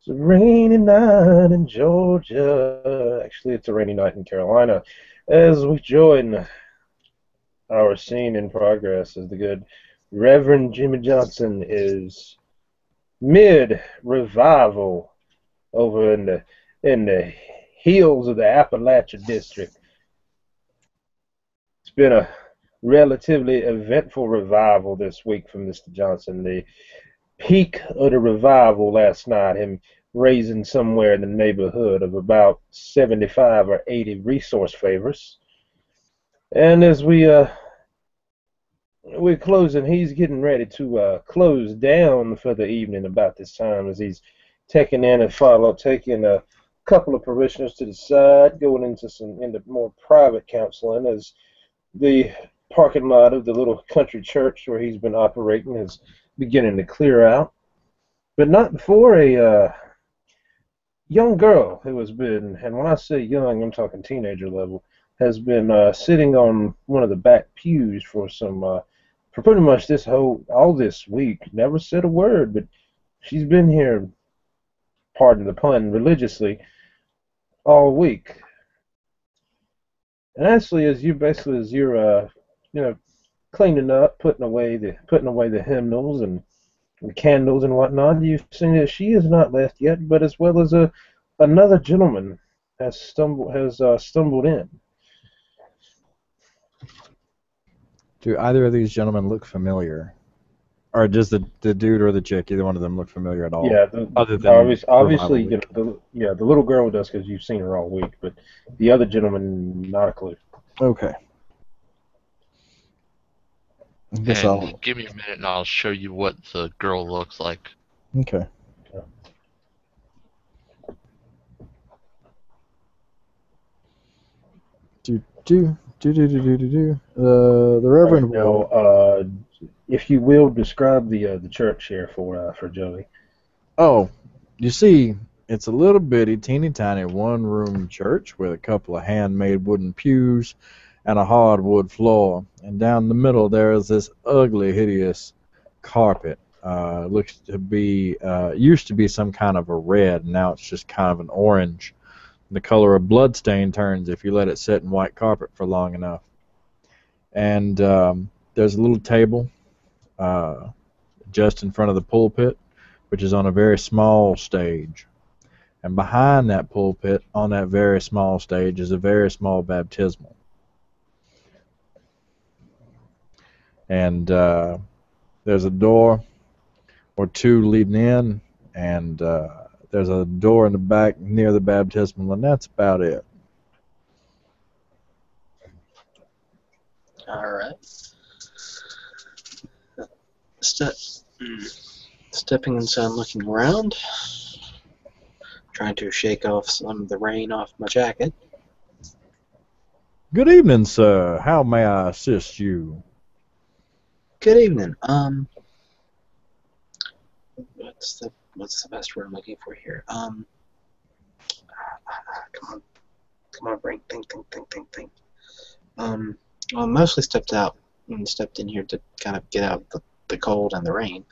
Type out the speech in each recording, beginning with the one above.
It's a rainy night in Georgia. Actually, it's a rainy night in Carolina. As we join our scene in progress, as the good Reverend Jimmy Johnson is mid-revival over in the hills of the Appalachia District. It's been a relatively eventful revival this week from Mr. Johnson. The peak of the revival last night, him raising somewhere in the neighborhood of about 75 or 80 resource favors. And as we're closing, he's getting ready to close down for the evening about this time, as he's taking a couple of parishioners to the side, going into more private counseling, as the parking lot of the little country church where he's been operating is beginning to clear out. But not before a young girl who has been, and when I say young, I'm talking teenager level, has been sitting on one of the back pews for pretty much all this week. Never said a word, but she's been here, pardon the pun, religiously all week. And actually, as you're cleaning up, putting away the hymnals and candles and whatnot, you've seen that she has not left yet, but as well as another gentleman has stumbled in. Do either of these gentlemen look familiar? Or does the dude or the chick, either one of them, look familiar at all? Yeah, other than obviously, the little girl does, because you've seen her all week, but the other gentleman, not a clue. Okay. Give me a minute and I'll show you what the girl looks like. Okay. The Reverend will. If you will, describe the church here for Joey. Oh, you see, it's a little bitty, teeny tiny one-room church with a couple of handmade wooden pews and a hardwood floor. And down the middle there is this ugly, hideous carpet. Looks to be used to be some kind of a red, and now it's just kind of an orange. The color of bloodstain turns if you let it sit in white carpet for long enough. And there's a little table just in front of the pulpit, which is on a very small stage. And behind that pulpit, on that very small stage, is a very small baptismal. And there's a door or two leading in, and there's a door in the back near the baptismal, and that's about it. All right. Stepping inside, looking around, trying to shake off some of the rain off my jacket. Good evening, sir. How may I assist you? Good evening. What's the best word I'm looking for here? Come on, brain, think. Well, I mostly stepped in here to kind of get out the cold and the rain.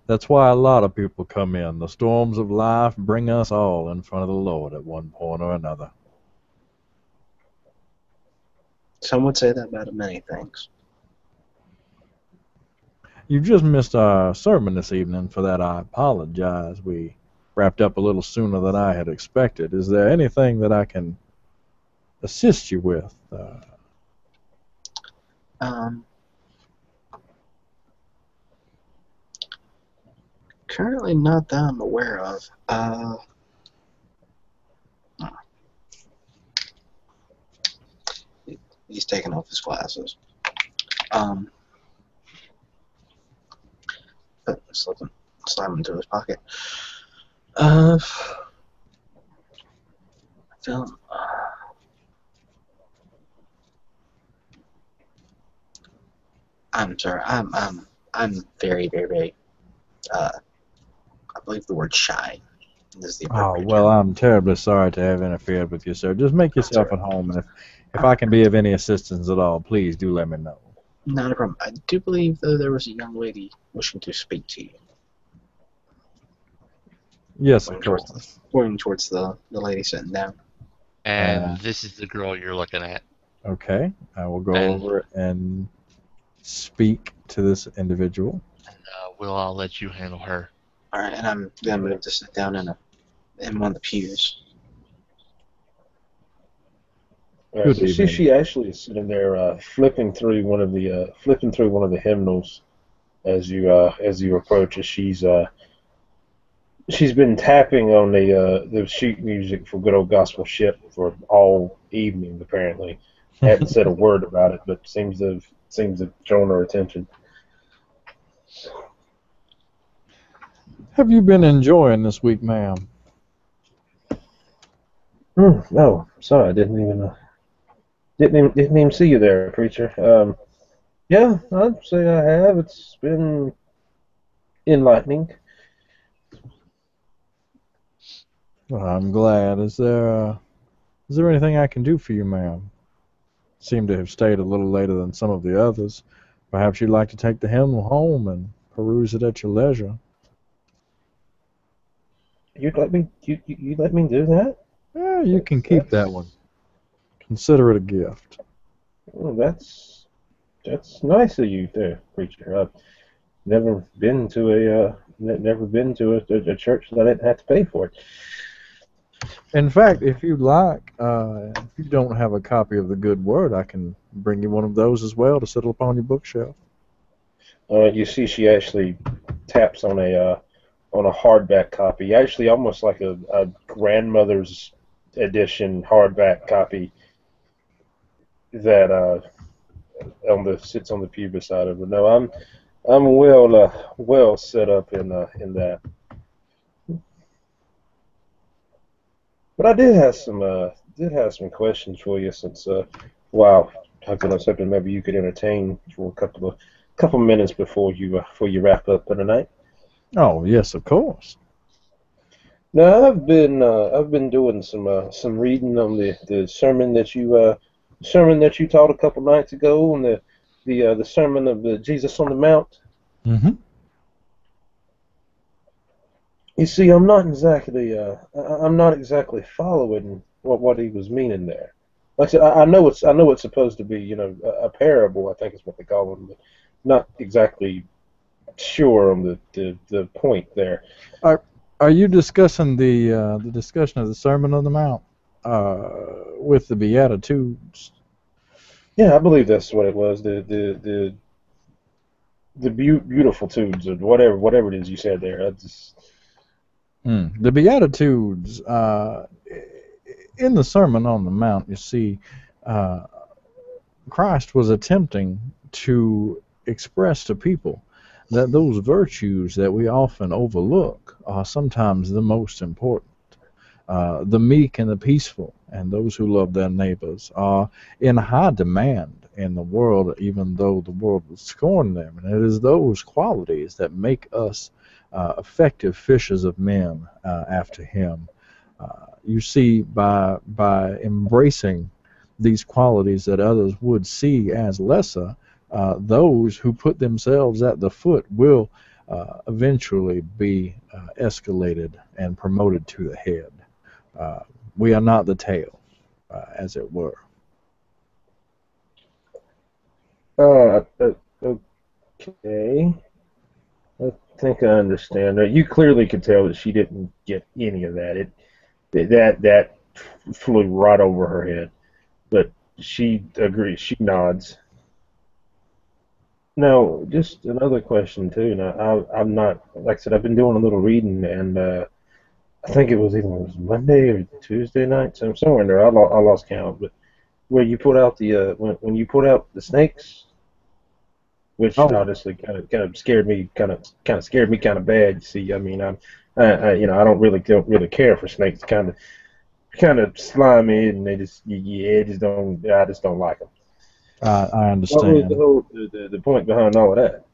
That's why a lot of people come in. The storms of life bring us all in front of the Lord at one point or another. Some would say that about many things. You've just missed our sermon this evening. For that, I apologize. We wrapped up a little sooner than I had expected. Is there anything that I can assist you with? Currently not that I'm aware of. He's taking off his glasses. Slide them into his pocket. I'm sorry. I'm very, very, very. I believe the word shy is the appropriate term. Well, I'm terribly sorry to have interfered with you, sir. Just make yourself at home, and if I can be of any assistance at all, please do let me know. Not a problem. I do believe, though, there was a young lady wishing to speak to you. Yes, of course. Pointing towards the lady sitting down. And this is the girl you're looking at. Okay, I will go over and speak to this individual. And I'll let you handle her. All right, and I'm gonna move to sit down in one of the pews. So she actually is sitting there flipping through one of the hymnals as you approach her. She's been tapping on the sheet music for Good Old Gospel Ship for all evening apparently. Hadn't said a word about it, but seems to have drawn her attention. Have you been enjoying this week, ma'am? No, sorry, I didn't even see you there, preacher. Yeah, I'd say I have. It's been enlightening. Well, I'm glad. Is there anything I can do for you, ma'am? Seem to have stayed a little later than some of the others. Perhaps you'd like to take the hymnal home and peruse it at your leisure. You'd let me do that? Yeah, you can keep that one. Consider it a gift. Well, that's nice of you there, preacher. I've never been to a church that I didn't have to pay for it. In fact, if you'd like, if you don't have a copy of the Good Word, I can bring you one of those as well to sit upon your bookshelf. You see, she actually taps on a hardback copy, actually almost like a grandmother's edition hardback copy that sits on the pew beside her. But no, I'm well set up in that. But I did have some questions for you since wow, I was hoping maybe you could entertain for a couple minutes before you wrap up for the night. Oh yes, of course. Now I've been doing some reading on the sermon that you taught a couple nights ago, and the sermon of the Jesus on the Mount. Mm-hmm. You see, I'm not exactly following what he was meaning there. Like I said, I know it's supposed to be a parable, I think is what they call them, but not exactly sure on the point there. Are you discussing the discussion of the Sermon on the Mount with the Beatitudes? Yeah, I believe that's what it was. The beautiful tudes or whatever it is you said there. The Beatitudes, in the Sermon on the Mount, you see, Christ was attempting to express to people that those virtues that we often overlook are sometimes the most important. The meek and the peaceful and those who love their neighbors are in high demand in the world, even though the world would scorn them. And it is those qualities that make us effective fishers of men after him. You see, by embracing these qualities that others would see as lesser, those who put themselves at the foot will eventually be escalated and promoted to the head. We are not the tail, as it were. Okay. I think I understand. You clearly could tell that she didn't get any of that. That flew right over her head. But she agrees. She nods. Now, just another question too. Now, I'm not, like I said, I've been doing a little reading, and I think it was either Monday or Tuesday night, somewhere in there. I lost count. But where you put out the when you put out the snakes, which obviously kind of scared me, kind of bad. You see, I mean, I don't really care for snakes. Kind of slimy, and I just don't like them. I understand. What was the point behind all of that?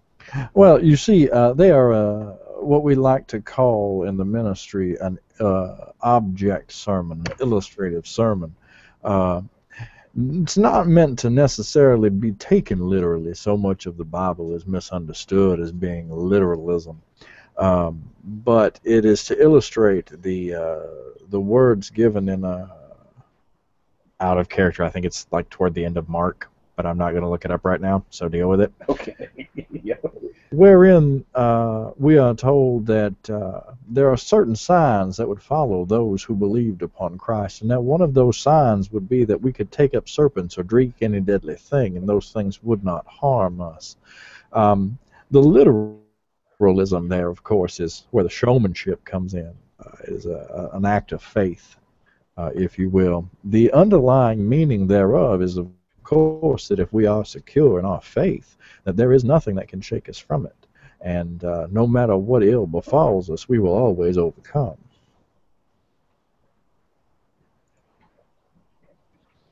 Well, you see, they are what we like to call in the ministry an object sermon, an illustrative sermon. It's not meant to necessarily be taken literally. So much of the Bible is misunderstood as being literalism. but it is to illustrate the words given in a out of character. I think it's like toward the end of Mark, but I'm not going to look it up right now, so deal with it. Okay. Yeah. Wherein we are told that there are certain signs that would follow those who believed upon Christ, and that one of those signs would be that we could take up serpents or drink any deadly thing, and those things would not harm us. The literalism there, of course, is where the showmanship comes in, is an act of faith, if you will. The underlying meaning thereof is, of course, that if we are secure in our faith, that there is nothing that can shake us from it. And no matter what ill befalls us, we will always overcome.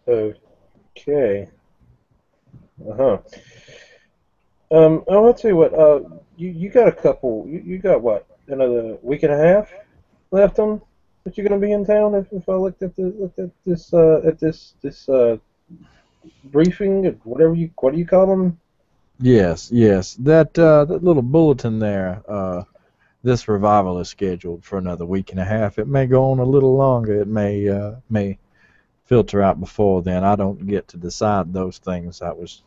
Okay. Uh-huh. I'll tell you what. You got a couple. You got what? Another week and a half left on that you're gonna be in town. If I looked at this briefing, whatever what do you call them? Yes, yes. That little bulletin there. This revival is scheduled for another week and a half. It may go on a little longer. It may filter out before then. I don't get to decide those things. That was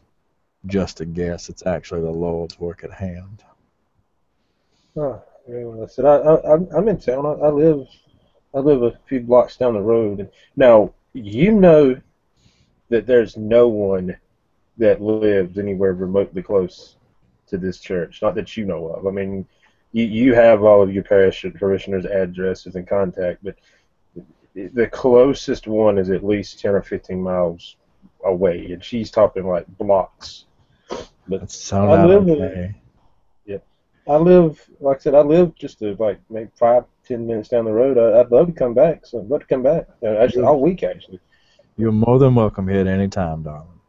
just a guess. It's actually the Lord's work at hand. Oh, well, I said I'm in town. I live a few blocks down the road. Now you know that there's no one that lives anywhere remotely close to this church. Not that you know of. I mean, you have all of your parishioners' addresses and contact, but the closest one is at least 10 or 15 miles away, and she's talking like blocks. But That sounds okay. I live, like I said, I live just like maybe 5-10 minutes down the road. I'd love to come back. So I'd love to come back. Actually, all week, actually. You're more than welcome here at any time, darling.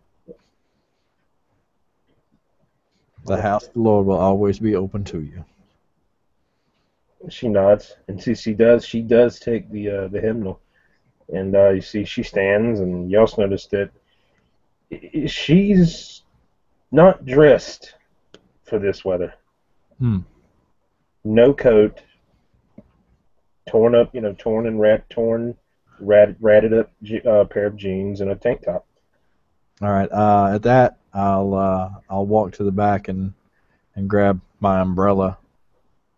The house of the Lord will always be open to you. She nods, and she does take the hymnal, and you see she stands, and you also notice that she's not dressed for this weather. No coat, torn and ratted up pair of jeans and a tank top. All right. At that, I'll walk to the back and grab my umbrella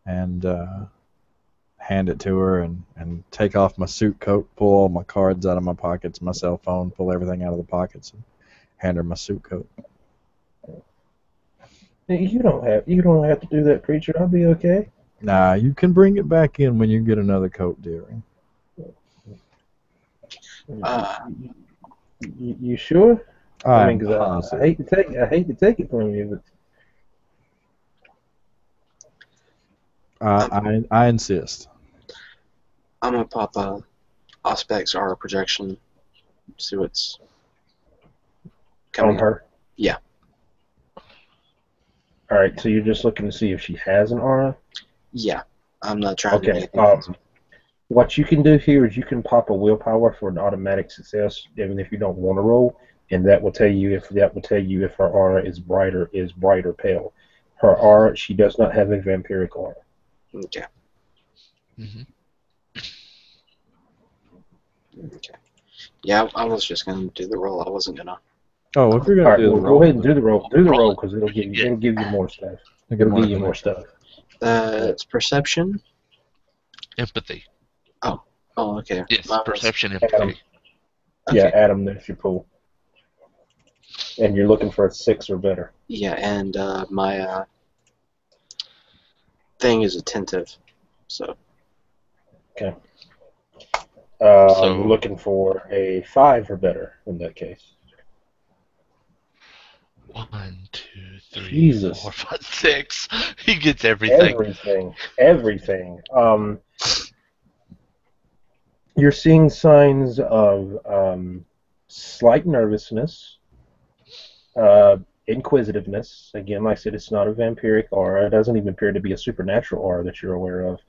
and hand it to her and take off my suit coat, pull all my cards out of my pockets, my cell phone, pull everything out of the pockets, and hand her my suit coat. You don't have to do that, preacher. I'll be okay. Nah, you can bring it back in when you get another coat, dearie. You sure? I mean, because I hate to take it from you, but I insist. I'm gonna pop a Auspex R projection, see what's coming on her. Yeah. All right, so you're just looking to see if she has an aura? Yeah, I'm not trying to do anything. What you can do here is you can pop a willpower for an automatic success, even if you don't want to roll, and that will tell you if her aura is bright or pale. Her aura, she does not have a vampiric aura. Okay. Mm-hmm. Okay. Yeah, I was just gonna do the roll. I wasn't gonna. Oh, if you're gonna do the roll, go ahead and do the roll. Do the roll because it'll give you more stuff. It'll give you more stuff. It's perception. Empathy. Oh, okay. Yes, perception, empathy. Adam. Okay. Yeah, Adam, that's your pool. And you're looking for a 6 or better. Yeah, and my thing is attentive, so. Okay. You're looking for a 5 or better in that case. 1, 2, 3, Jesus. 4, 5, 6. He gets everything. Everything. You're seeing signs of slight nervousness, inquisitiveness. Again, like I said, it's not a vampiric aura. It doesn't even appear to be a supernatural aura that you're aware of.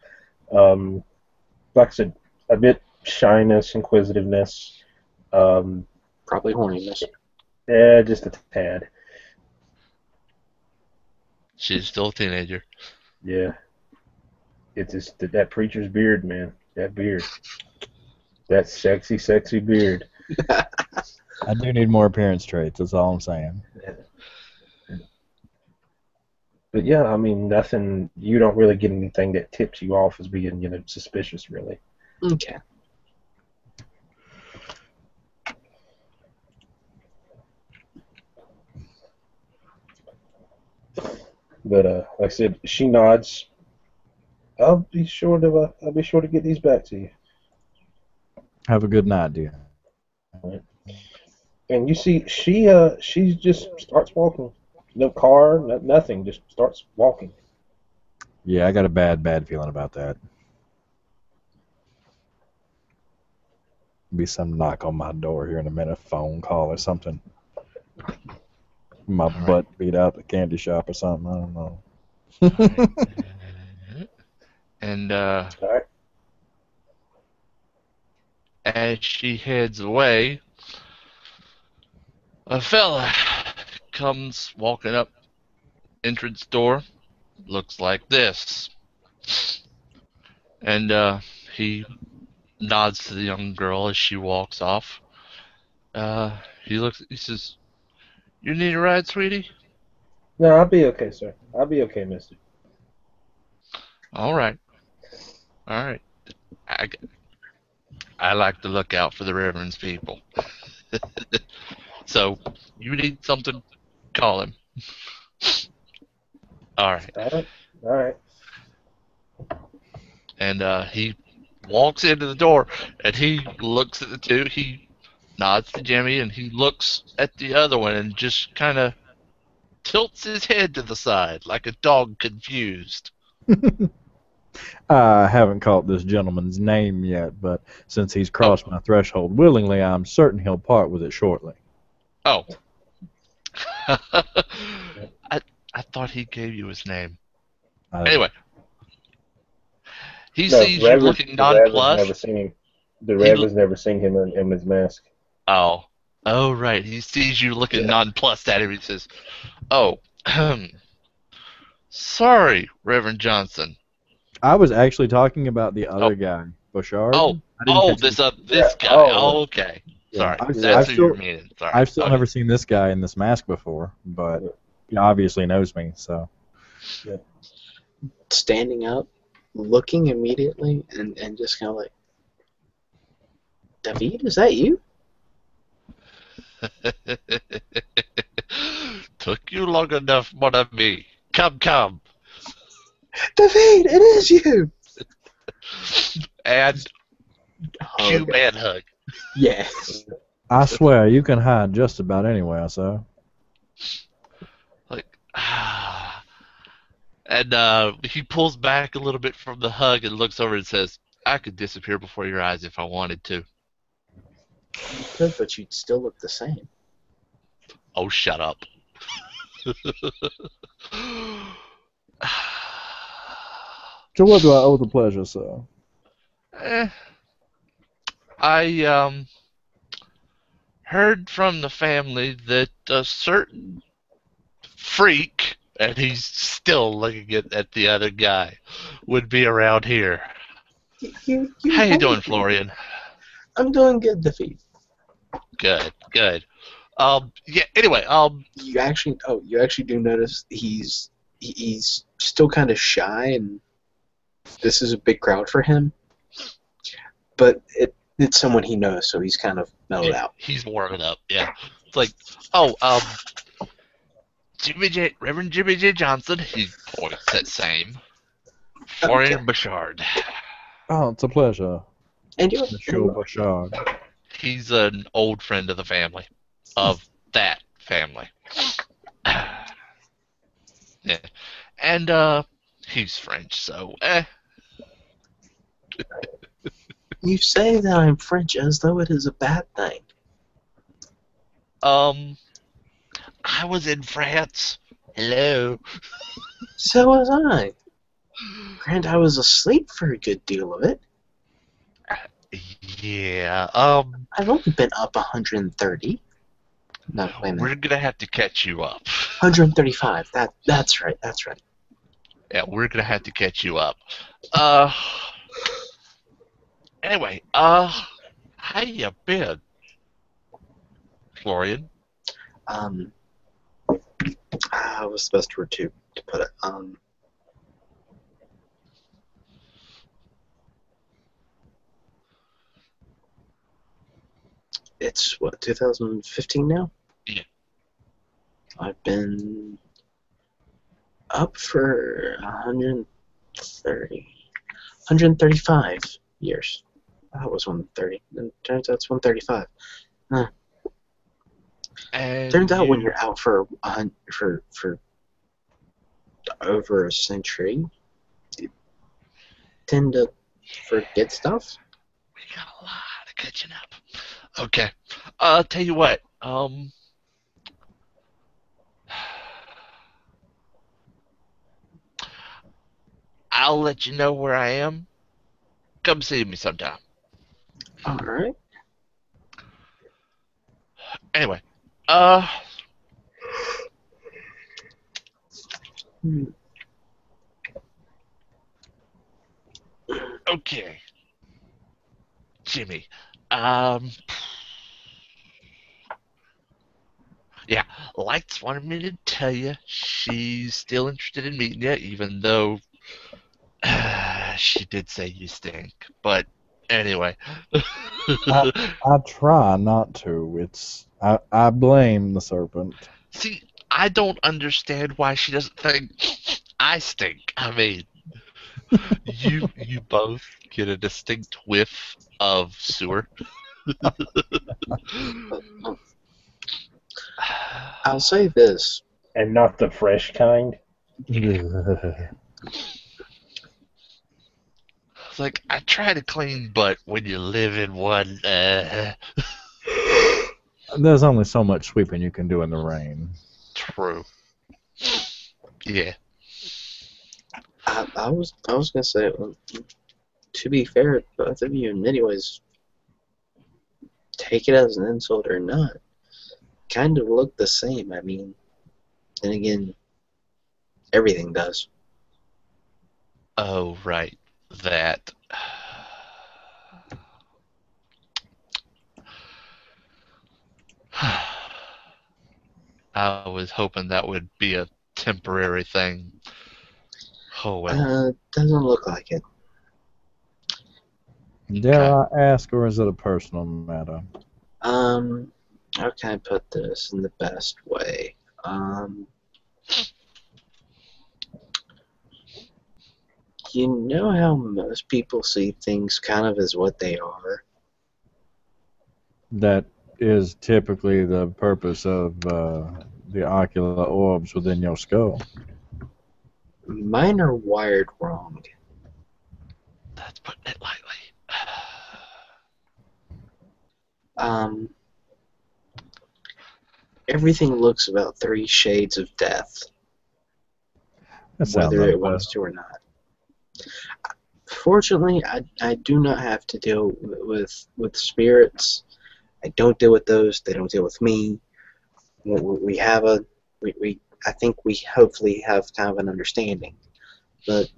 Like I said, a bit shyness, inquisitiveness. Probably horniness. Yeah, just a tad. She's still a teenager. Yeah. it's just that preacher's beard, man. That beard. That sexy, sexy beard. I do need more appearance traits. That's all I'm saying. But yeah, I mean, nothing. You don't really get anything that tips you off as being, suspicious, really. Okay. But like I said, she nods. I'll be sure to get these back to you. Have a good night, dear. Right. And you see, she just starts walking. No car, nothing. Just starts walking. Yeah, I got a bad feeling about that. Be some knock on my door here in a minute, phone call or something. My butt beat out the candy shop or something. I don't know. And All right. as she heads away, a fella comes walking up entrance door. Looks like this. And he nods to the young girl as she walks off. He says, "You need a ride, sweetie?" No, I'll be okay, sir. I'll be okay, mister. All right. I like to look out for the Reverend's people. So, you need something, call him. All right. All right. And he walks into the door, and he looks at the two. He nods to Jimmy, and he looks at the other one and just kind of tilts his head to the side like a dog confused. I haven't caught this gentleman's name yet, but since he's crossed my threshold willingly, I'm certain he'll part with it shortly. Oh. I thought he gave you his name. Anyway. He sees you looking nonplussed. The Reverend's never seen him in his mask. Oh, right. He sees you looking nonplussed at him. He says, "Oh, sorry, Reverend Johnson." I was actually talking about the other guy, Bouchard. This guy. Oh, okay. Yeah. Sorry, that's who you're meaning. Sorry. I've still never seen this guy in this mask before, but he obviously knows me. So, standing up, looking immediately, and just kind of like, David, is that you? Took you long enough, mon ami. Come. David, it is you! And cue man hug. Yes. I swear, you can hide just about anywhere, sir. And he pulls back a little bit from the hug and looks over and says, "I could disappear before your eyes if I wanted to." You could, but you'd still look the same. Oh, shut up. So what do I owe the pleasure, sir? I heard from the family that a certain freak, and he's still looking at the other guy, would be around here. How you doing, Florian? I'm doing good, David. Good. Anyway, you actually do notice he's still kind of shy, and this is a big crowd for him. But it's someone he knows, so he's kind of mellowed out. He's warming up, yeah. It's like, Reverend Jimmy J. Johnson, he points at same. Florian Bouchard. Oh, it's a pleasure. And you're Monsieur Bouchard. He's an old friend of the family. Of that family. Yeah. And, he's French, so, You say that I'm French as though it is a bad thing. I was in France. Hello. So was I. Grant, I was asleep for a good deal of it. Yeah, I've only been up 130. No, wait a minute. We're gonna have to catch you up. 135. That's right. Yeah, we're gonna have to catch you up. Anyway, how you been, Florian? Um, what's the best word to put it? It's what, 2015 now? Yeah. I've been up for 135 years. I thought it was 130. And turns out it's 135. And Turns out when you're out for over a century, you tend to forget stuff. we got a lot of catching up. Okay. Tell you what. I'll let you know where I am. Come see me sometime. All right. Anyway, okay, Jimmy. Yeah, Lights wanted me to tell you she's still interested in meeting you, even though she did say you stink. But anyway. I try not to. I blame the serpent. See, I don't understand why she doesn't think I stink. I mean, you both get a distinct whiff of sewer. I'll say this. And not the fresh kind. It's like, I try to clean, but when you live in one, There's only so much sweeping you can do in the rain. true. Yeah. I was gonna say, to be fair, both of you in many ways, take it as an insult or not, kind of look the same. I mean, then again, everything does. Oh, right. That. I was hoping that would be a temporary thing. Oh, well. Doesn't look like it. Dare I ask, or is it a personal matter? How can I put this in the best way? You know how most people see things kind of as what they are? That is typically the purpose of the ocular orbs within your skull. Mine are wired wrong. That's putting it lightly. Everything looks about 3 shades of death, whether it wants to or not. Fortunately, I do not have to deal with spirits. I don't deal with those. They don't deal with me. We have I think we hopefully have kind of an understanding. But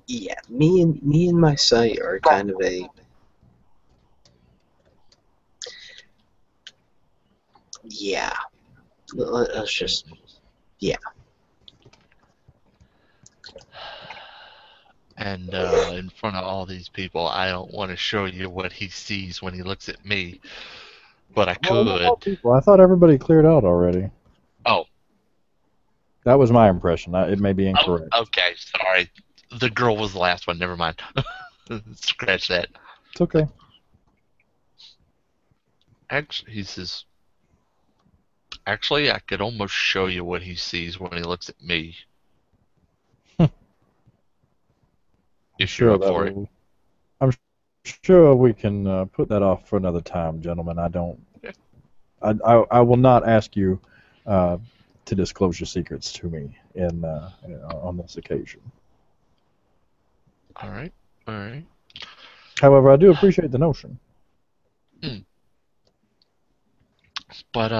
yeah, me and my sight are kind of a yeah. Let's just yeah. And in front of all these people, I don't want to show you what he sees when he looks at me, but I could. Well, I thought everybody cleared out already. Oh. That was my impression. It may be incorrect. Oh, okay, sorry. The girl was the last one. Never mind. Scratch that. It's okay. Actually, he says. Actually, I could almost show you what he sees when he looks at me. If you're up for it. I'm sure we can put that off for another time, gentlemen. I will not ask you to disclose your secrets to me on this occasion. All right. All right. However, I do appreciate the notion. But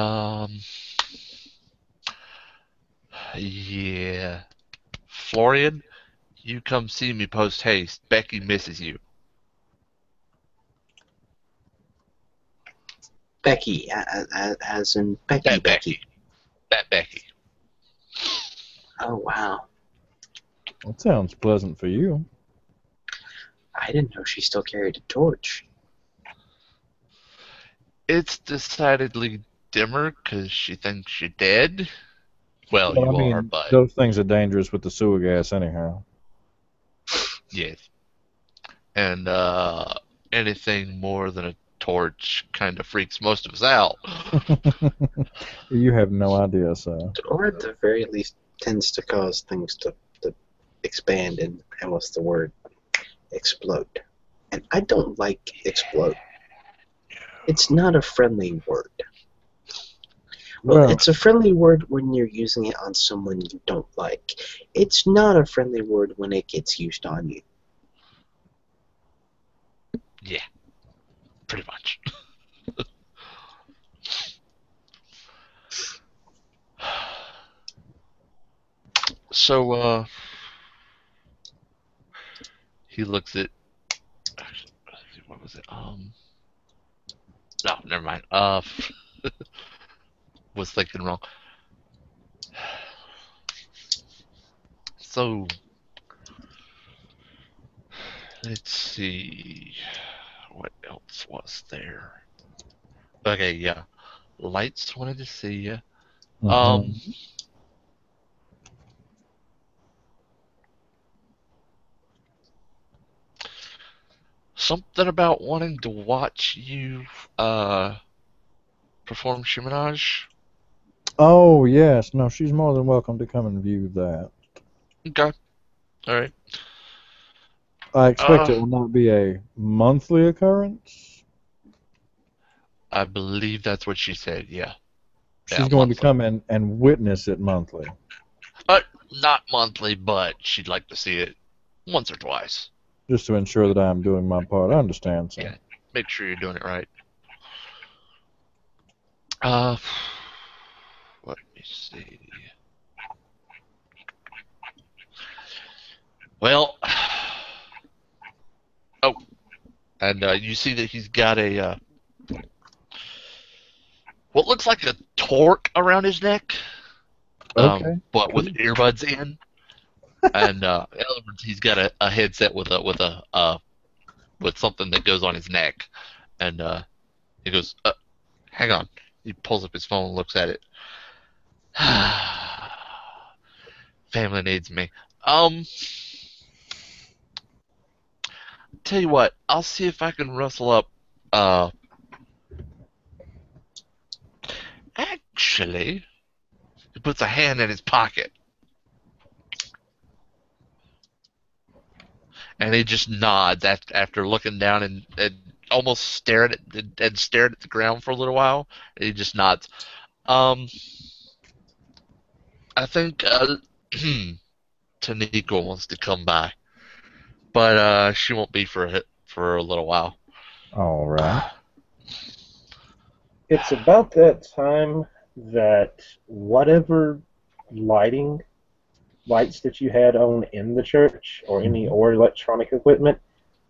Yeah. Florian, you come see me post haste. Becky misses you. Becky, as in Becky. That Becky. That Becky. Oh wow, That sounds pleasant for you. I didn't know she still carried a torch. It's decidedly dimmer because she thinks you're dead. Well, Well, I you are, mean, but those things are dangerous with the sewer gas anyhow. yes. And anything more than a torch kind of freaks most of us out. You have no idea, sir. Or at the very least tends to cause things to expand and what's the word? Explode. And I don't like explode. It's not a friendly word. Well, it's a friendly word when you're using it on someone you don't like. It's not a friendly word when it gets used on you. Yeah, pretty much. So, he looks at. What was it? No, never mind. Was thinking wrong. So, let's see. What else was there? Okay, yeah. Lights wanted to see you. Something about wanting to watch you perform Shimonage. Oh, yes. No, she's more than welcome to come and view that. Okay. Alright. I expect it will not be a monthly occurrence. I believe that's what she said, yeah. She's going to come in and witness it monthly. Not monthly, but she'd like to see it once or twice. Just to ensure that I'm doing my part. I understand, sir. Yeah. Make sure you're doing it right. Let me see. Well, oh, and you see that he's got a what looks like a torque around his neck, Okay. but with earbuds in, and in other words, he's got a headset with something that goes on his neck, and he goes, hang on. He pulls up his phone and looks at it. Family needs me. Tell you what, I'll see if I can rustle up. Actually, he puts a hand in his pocket, and he just nods after looking down and almost stared at the ground for a little while. And he just nods. I think Tanika wants to come by, but she won't be for a little while. All right. It's about that time that whatever lights that you had on in the church or any or electronic equipment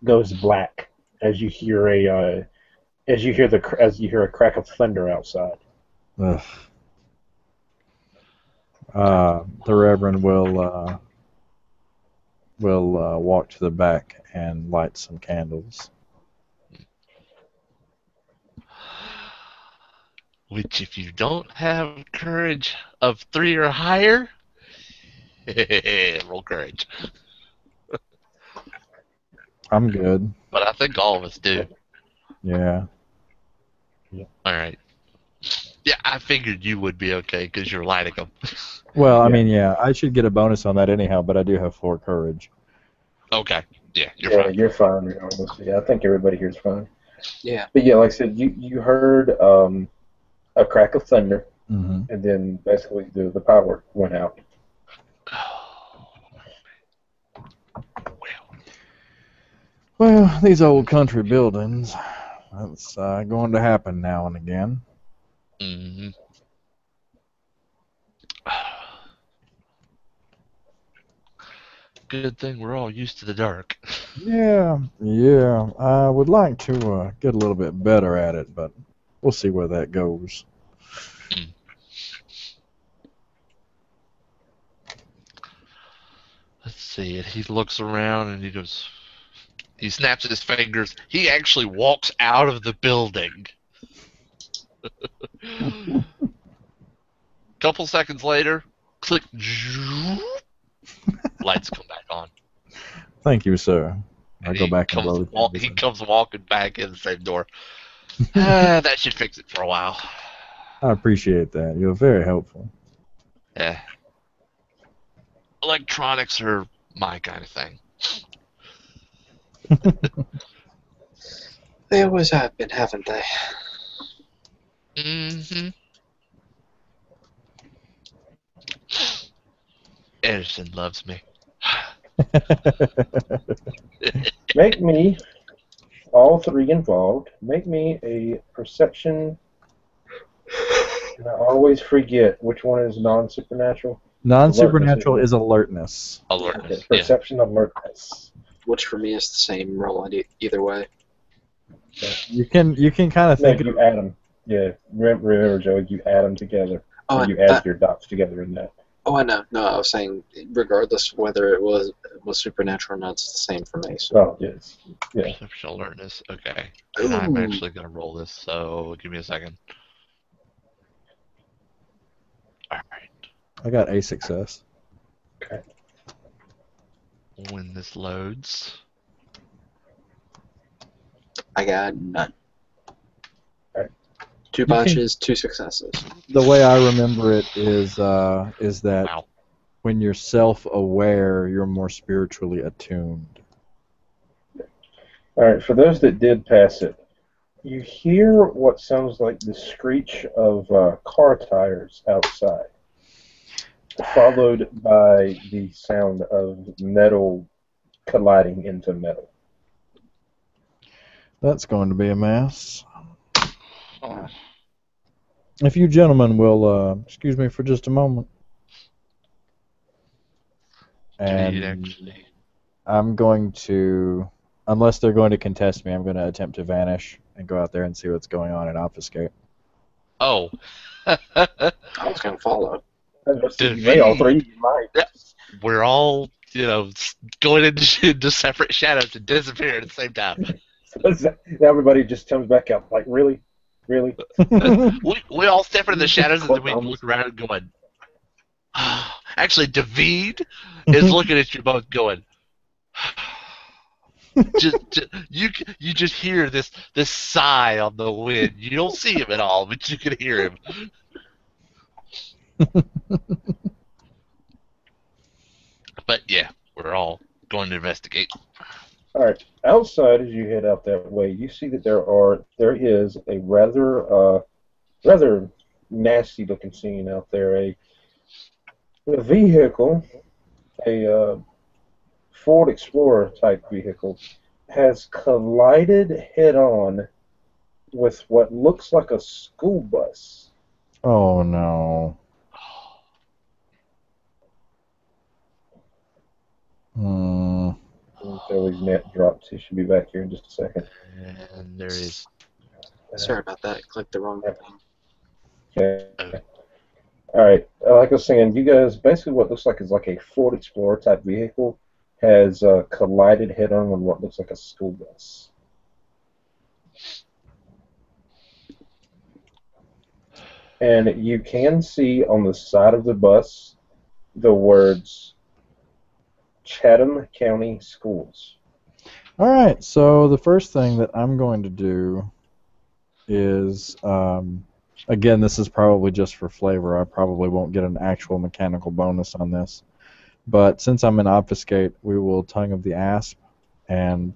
goes black as you hear a crack of thunder outside. Ugh. The Reverend will walk to the back and light some candles. Which, if you don't have courage of 3 or higher, roll courage. I'm good. But I think all of us do. Yeah. All right. Yeah, I figured you would be okay because you're lighting them. Well, I mean, yeah, I should get a bonus on that anyhow, but I do have 4 courage. Okay. Yeah, you're fine. You're fine regardless. Yeah, I think everybody here is fine. Yeah. But yeah, like I said, you heard a crack of thunder, Mm-hmm. and then basically the power went out. Well, these old country buildings, that's going to happen now and again. Mm-hmm. good thing we're all used to the dark. Yeah, I would like to get a little bit better at it, but we'll see where that goes. Let's see. And he looks around and he goes. He snaps his fingers. He actually walks out of the building. Couple seconds later, click. Lights come back on. Thank you, sir. I And go back and blow the he candles comes walking back in the same door. That should fix it for a while. I appreciate that. You're very helpful. Yeah. Electronics are my kind of thing. They always have been, haven't they? Mm-hmm. Edison loves me. Make me, all three involved, make me a perception. And I always forget which one is non-supernatural. Non-supernatural is alertness. Alertness. Okay, perception alertness. Which for me is the same roll either way. You can kind of No, think you add them. Yeah, remember, Joe, you add them together. Oh, You add your dots together in that. Oh, I know. No, I was saying, regardless whether it was supernatural or not, it's the same for me. So. Oh, yes. Yeah. Perception alertness. Okay. And I'm actually going to roll this, so give me a second. Alright. I got a success. Okay. When this loads. I got none. Alright. 2 botches, 2 successes. The way I remember it is that Wow. when you're self-aware, you're more spiritually attuned. All right, for those that did pass it, you hear what sounds like the screech of car tires outside, followed by the sound of metal colliding into metal. That's going to be a mess. Oh. If you gentlemen will excuse me for just a moment. Indeed, And actually. I'm going to, unless they're going to contest me, I'm going to attempt to vanish and go out there and see what's going on and obfuscate. Oh. I was going to follow. They all three might. We're all, going into separate shadows and disappearing at the same time. Everybody just comes back out like, really? Really? We all step into the shadows and then we look around and going. Actually, David is looking at you both going. You just hear this sigh on the wind. You don't see him at all, but you can hear him. But yeah, we're all going to investigate. All right. Outside, as you head out that way, you see that there is a rather nasty-looking scene out there. A vehicle, a Ford Explorer type vehicle, has collided head-on with what looks like a school bus. Oh no. So his net dropped. He should be back here in just a second. And there is. Sorry about that. I clicked the wrong thing. Okay. All right. Like I was saying, you guys, basically what looks like is like a Ford Explorer type vehicle has collided head-on with what looks like a school bus. And you can see on the side of the bus the words Chatham County Schools. All right, so the first thing that I'm going to do is, again, this is probably just for flavor. I probably won't get an actual mechanical bonus on this. But since I'm in obfuscate, we will tongue of the asp and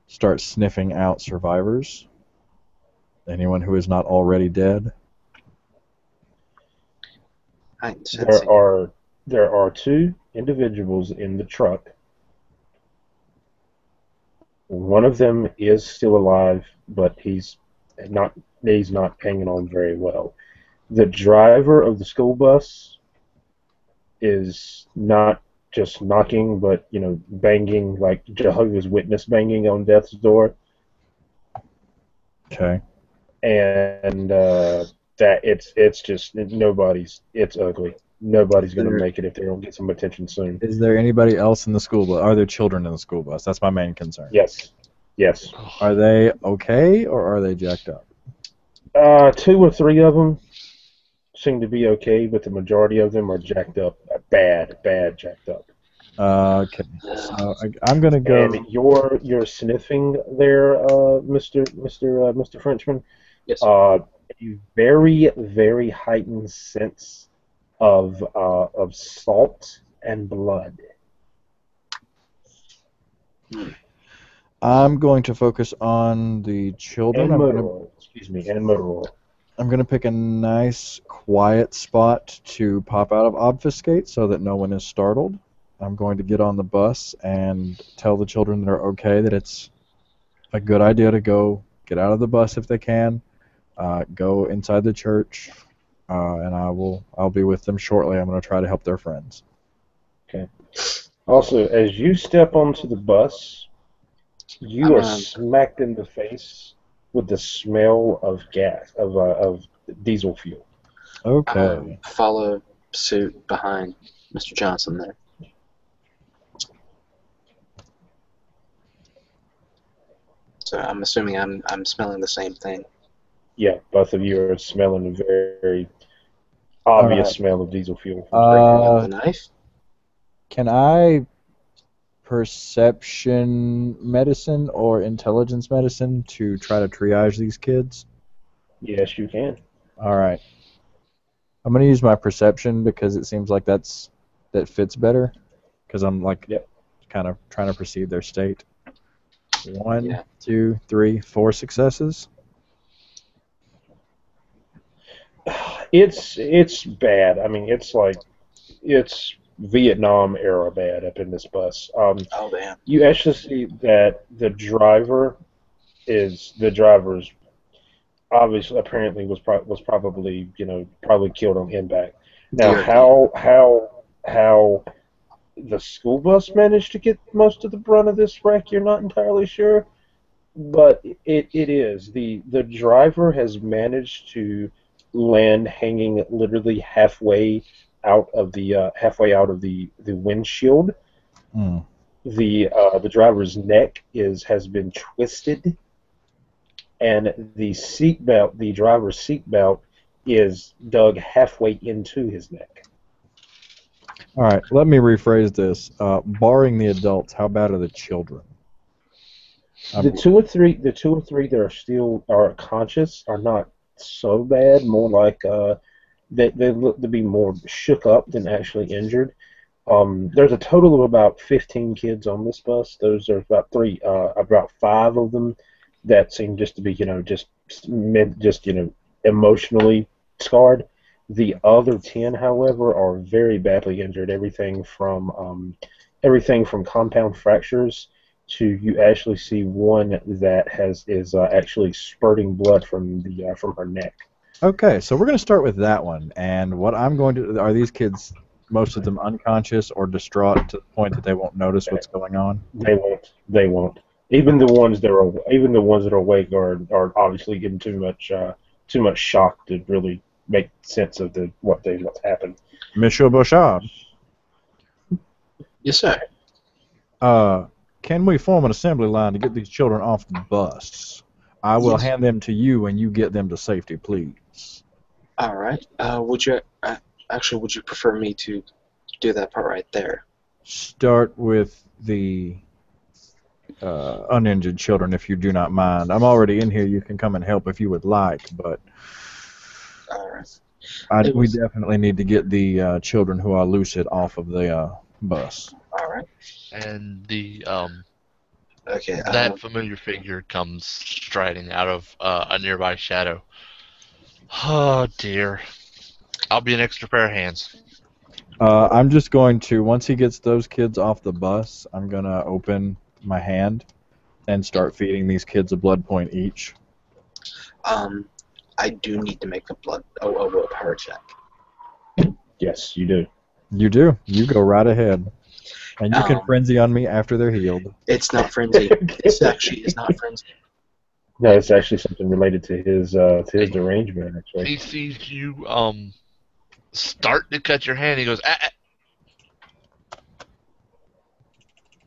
start sniffing out survivors. Anyone who is not already dead. There are 2 individuals in the truck. One of them is still alive, but he's not hanging on very well. The driver of the school bus is not just knocking, but banging like Jehovah's Witness banging on death's door, Okay. and that it's just it's ugly. Nobody's gonna make it if they don't get some attention soon. Is there anybody else in the school bus? Are there children in the school bus? That's my main concern. Yes, yes. Are they okay or are they jacked up? 2 or 3 of them seem to be okay, but the majority of them are jacked up, bad jacked up. Okay. So I'm gonna go. And you're sniffing there, Mr. Frenchman. Yes. A very, very heightened sense of salt and blood. I'm going to focus on the children. And motor oil. Excuse me, and motor oil. I'm going to pick a nice, quiet spot to pop out of obfuscate so that no one is startled. I'm going to get on the bus and tell the children that are okay that it's a good idea to go get out of the bus if they can, go inside the church, and I'll be with them shortly. I'm going to try to help their friends. Okay. Also, as you step onto the bus, you are smacked in the face with the smell of gas, of diesel fuel. Okay. Follow suit behind Mr. Johnson there. So I'm assuming I'm smelling the same thing. Yeah, both of you are smelling a very obvious smell of diesel fuel. The knife? Can I perception medicine or intelligence medicine to try to triage these kids? Yes, you can. All right. I'm going to use my perception because it seems like that fits better because I'm kind of trying to perceive their state. 1, 2, 3, 4 successes. It's bad. I mean, it's Vietnam era bad up in this bus. Oh damn! You actually see that the driver's obviously apparently was probably killed on impact. Now how the school bus managed to get most of the brunt of this wreck, you're not entirely sure, but it is the driver has managed to land hanging literally halfway out of the windshield. Mm. The driver's neck has been twisted, and the driver's seatbelt is dug halfway into his neck. All right, let me rephrase this. Barring the adults, how bad are the children? The two or three that are still conscious are not so bad. More like they look to be more shook up than actually injured. There's a total of about 15 kids on this bus. There's about 5 of them that seem just to be emotionally scarred. The other 10, however, are very badly injured. Everything from compound fractures to you actually see one that is actually spurting blood from her neck. Okay, so we're going to start with that one. And what I'm going to are these kids, most of them unconscious or distraught to the point that they won't notice what's going on? They won't. Even the ones that are awake are obviously getting too much shock to really make sense of what's happened. Monsieur Bouchard. Yes, sir. Can we form an assembly line to get these children off the bus? I will hand them to you, and you get them to safety, please. All right. Would you prefer me to do that part right there? Start with the uninjured children, if you do not mind. I'm already in here. You can come and help if you would like, but all right. We definitely need to get the children who are lucid off of the bus. All right. And the okay. That familiar figure comes striding out of a nearby shadow. Oh dear. I'll be an extra pair of hands. I'm just going to, once he gets those kids off the bus, I'm going to open my hand and start feeding these kids a blood point each. I do need to make a willpower check. Yes, you do. You do. You go right ahead. And you can frenzy on me after they're healed. It's not frenzy. This actually is not frenzy. No, it's actually something related to his derangement. Actually, He sees you start to cut your hand. He goes, ah, ah.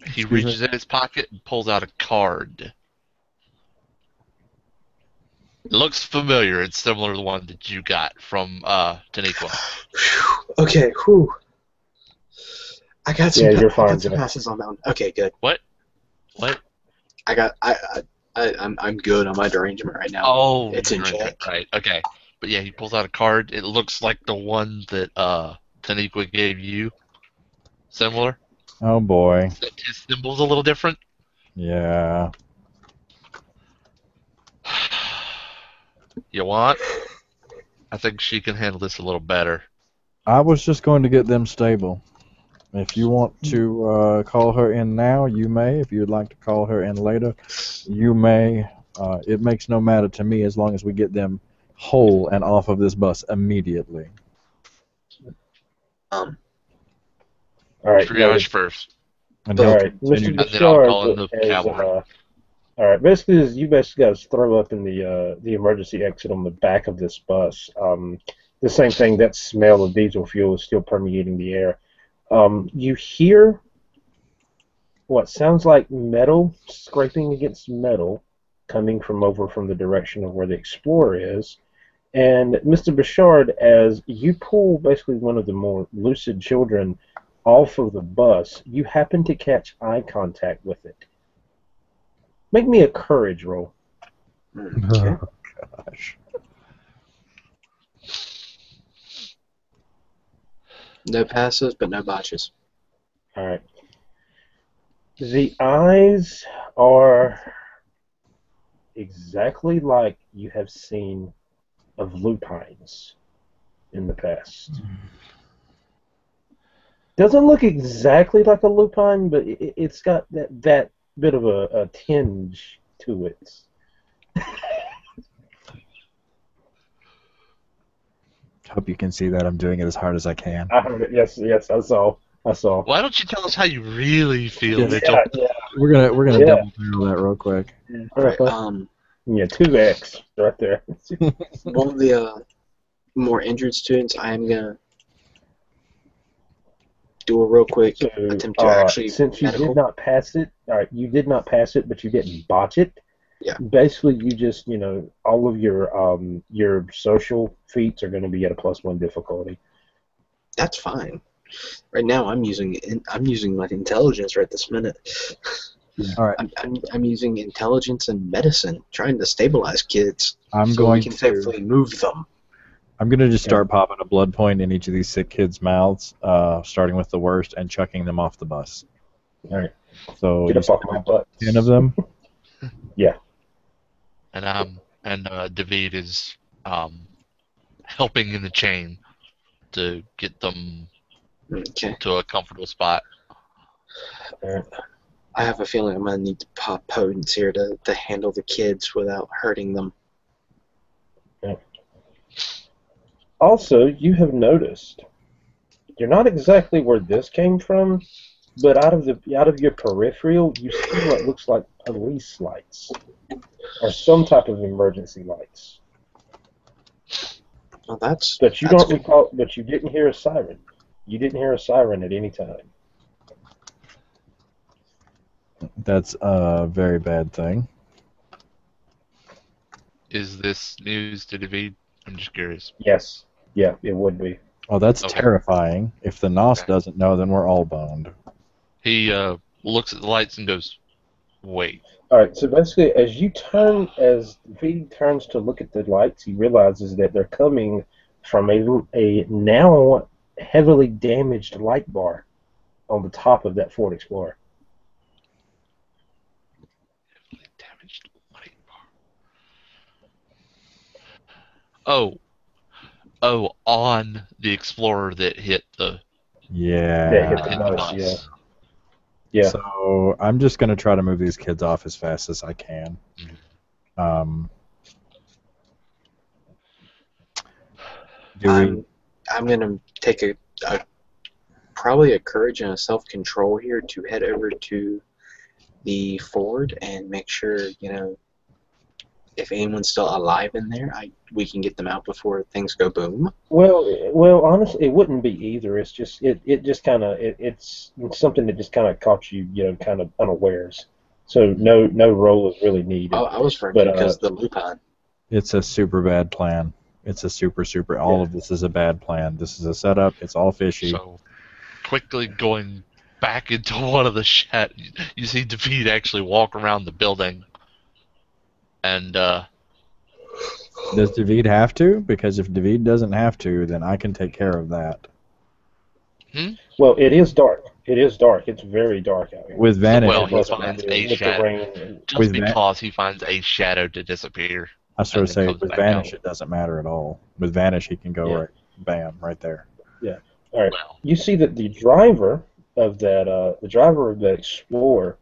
He Excuse reaches me? in his pocket and pulls out a card. It looks familiar. It's similar to the one that you got from Taniqua. Okay, whew. I got some, you're I fine, got some Jeff. passes on that one. Okay, good. What? I'm good on my derangement right now. Oh, It's in you're check. right. Okay. But yeah, he pulls out a card. It looks like the one that Taniqua gave you. Similar. Oh boy. Except his symbol's a little different. Yeah. You want? I think she can handle this a little better. I was just going to get them stable. If you want to call her in now, you may. If you'd like to call her in later, you may. It makes no matter to me as long as we get them whole and off of this bus immediately. All right, Triage first. And all he'll right, continue Mr. to- then I'll call in the Bouchard cavalry. all right, basically, you basically got to throw up in the emergency exit on the back of this bus. The same thing. That smell of diesel fuel is still permeating the air. You hear what sounds like metal scraping against metal coming from the direction of where the Explorer is. And Mr. Bouchard, as you pull basically one of the more lucid children off of the bus, you happen to catch eye contact with it. Make me a courage roll. Okay. Oh, gosh. No passes, but no botches. All right. The eyes are exactly like you have seen of lupines in the past. Doesn't look exactly like a lupine, but it's got that bit of a tinge to it. Hope you can see that I'm doing it as hard as I can. I heard it. Yes, I saw. Why don't you tell us how you really feel, Yes. Mitchell? Yeah. We're gonna Yeah. double barrel that real quick. All right. Yeah, 2x right there. One of the more injured students, I am gonna do a real quick So, attempt to actually since you medical. did not pass it, all right, you did not pass it, but you didn't botch it. Yeah. Basically, you just, all of your social feats are going to be at a +1 difficulty. That's fine. Right now, I'm using my intelligence right this minute. All right. I'm using intelligence and medicine, trying to stabilize kids. I'm so going we can to- safely move them. I'm gonna just start popping a blood point in each of these sick kids' mouths, starting with the worst and chucking them off the bus. All right. So Get you up off my butt. 10 of them. And David is helping in the chain to get them Okay. to a comfortable spot. I have a feeling I'm gonna need to pop potence here to handle the kids without hurting them. Also, you have noticed you're not exactly where this came from, but out of your peripheral, you see what looks like police lights or some type of emergency lights. Well, that's. But you that's don't good. recall. But you didn't hear a siren. You didn't hear a siren at any time. That's a very bad thing. Is this news to David? I'm just curious. Yes. Yeah, it would be. Oh, that's Okay. terrifying. If the NOS Okay. doesn't know, then we're all boned. He looks at the lights and goes, "Wait." All right. So basically, as V turns to look at the lights, he realizes that they're coming from a now heavily damaged light bar on the top of that Ford Explorer. Damaged light bar. Oh, on the Explorer that hit the Yeah. That hit hit the the bus. bus. Yeah. So I'm just gonna try to move these kids off as fast as I can. Do we? I'm gonna take a probably a courage and a self-control here to head over to the Ford and make sure, if anyone's still alive in there, we can get them out before things go boom. Well, honestly, it wouldn't be either. It's just it just kind of it's something that just kind of caught you, kind of unawares. So no role is really needed. I was referring to because the lupine. It's a super bad plan. It's a super. All of this is a bad plan. This is a setup. It's all fishy. So, quickly going back into one of the shadows, you see David actually walk around the building. And, Does David have to? Because if David doesn't have to, then I can take care of that. Well, it is dark. It's very dark out here. With Vanish, well, he it doesn't finds matter. a shadow. Just because he finds a shadow to disappear. I was going to say, comes with back Vanish, out. it doesn't matter at all. With Vanish, he can go right there. Yeah. All right. Well, You see that the driver of that Explorer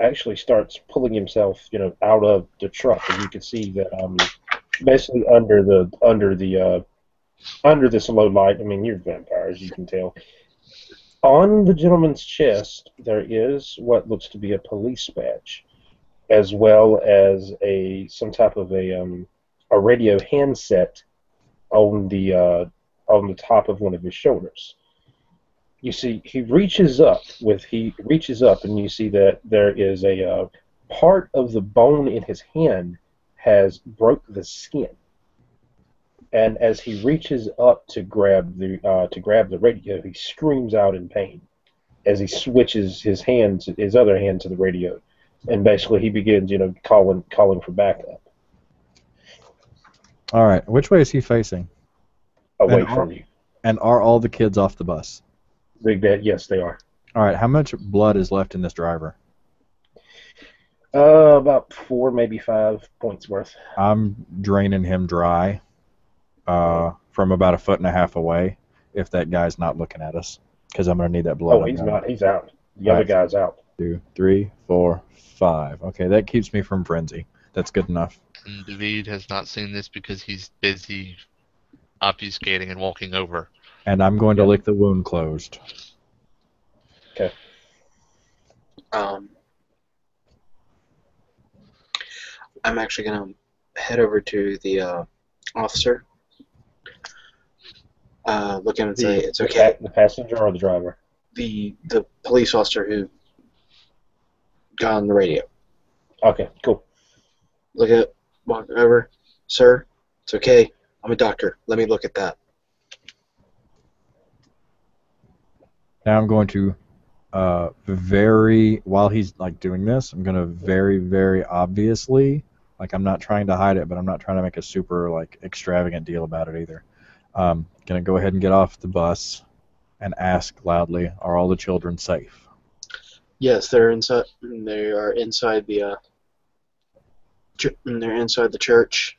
actually starts pulling himself, out of the truck, and you can see that basically under this low light. I mean, you're vampires, you can tell. On the gentleman's chest, there is what looks to be a police badge, as well as some type of a radio handset on the top of one of his shoulders. You see, he reaches up, and you see that there is a part of the bone in his hand has broke the skin. And as he reaches up to grab the radio, he screams out in pain as he switches his other hand to the radio, and basically he begins, calling for backup. All right. Which way is he facing? Away from you. And are all the kids off the bus? Big bet, yes, they are. All right. How much blood is left in this driver? About 4, maybe 5 points worth. I'm draining him dry from about 1.5 feet away if that guy's not looking at us, because I'm going to need that blood. Oh, he's not. He's out. The other guy's out. 2, 3, 4, 5. Okay, that keeps me from frenzy. That's good enough. and David has not seen this because he's busy obfuscating and walking over. And I'm going to lick the wound closed. Okay. I'm actually going to head over to the officer. Look at him and say, it's okay. The passenger or the driver? The police officer who got on the radio. Okay, cool. Walk over. Sir, it's okay. I'm a doctor. Let me look at that. Now I'm going to while he's like doing this, I'm going to very, very obviously, like I'm not trying to hide it, but I'm not trying to make a super like extravagant deal about it either. Going to go ahead and get off the bus and ask loudly, are all the children safe? Yes, they're inside. They are inside the. They're inside the church.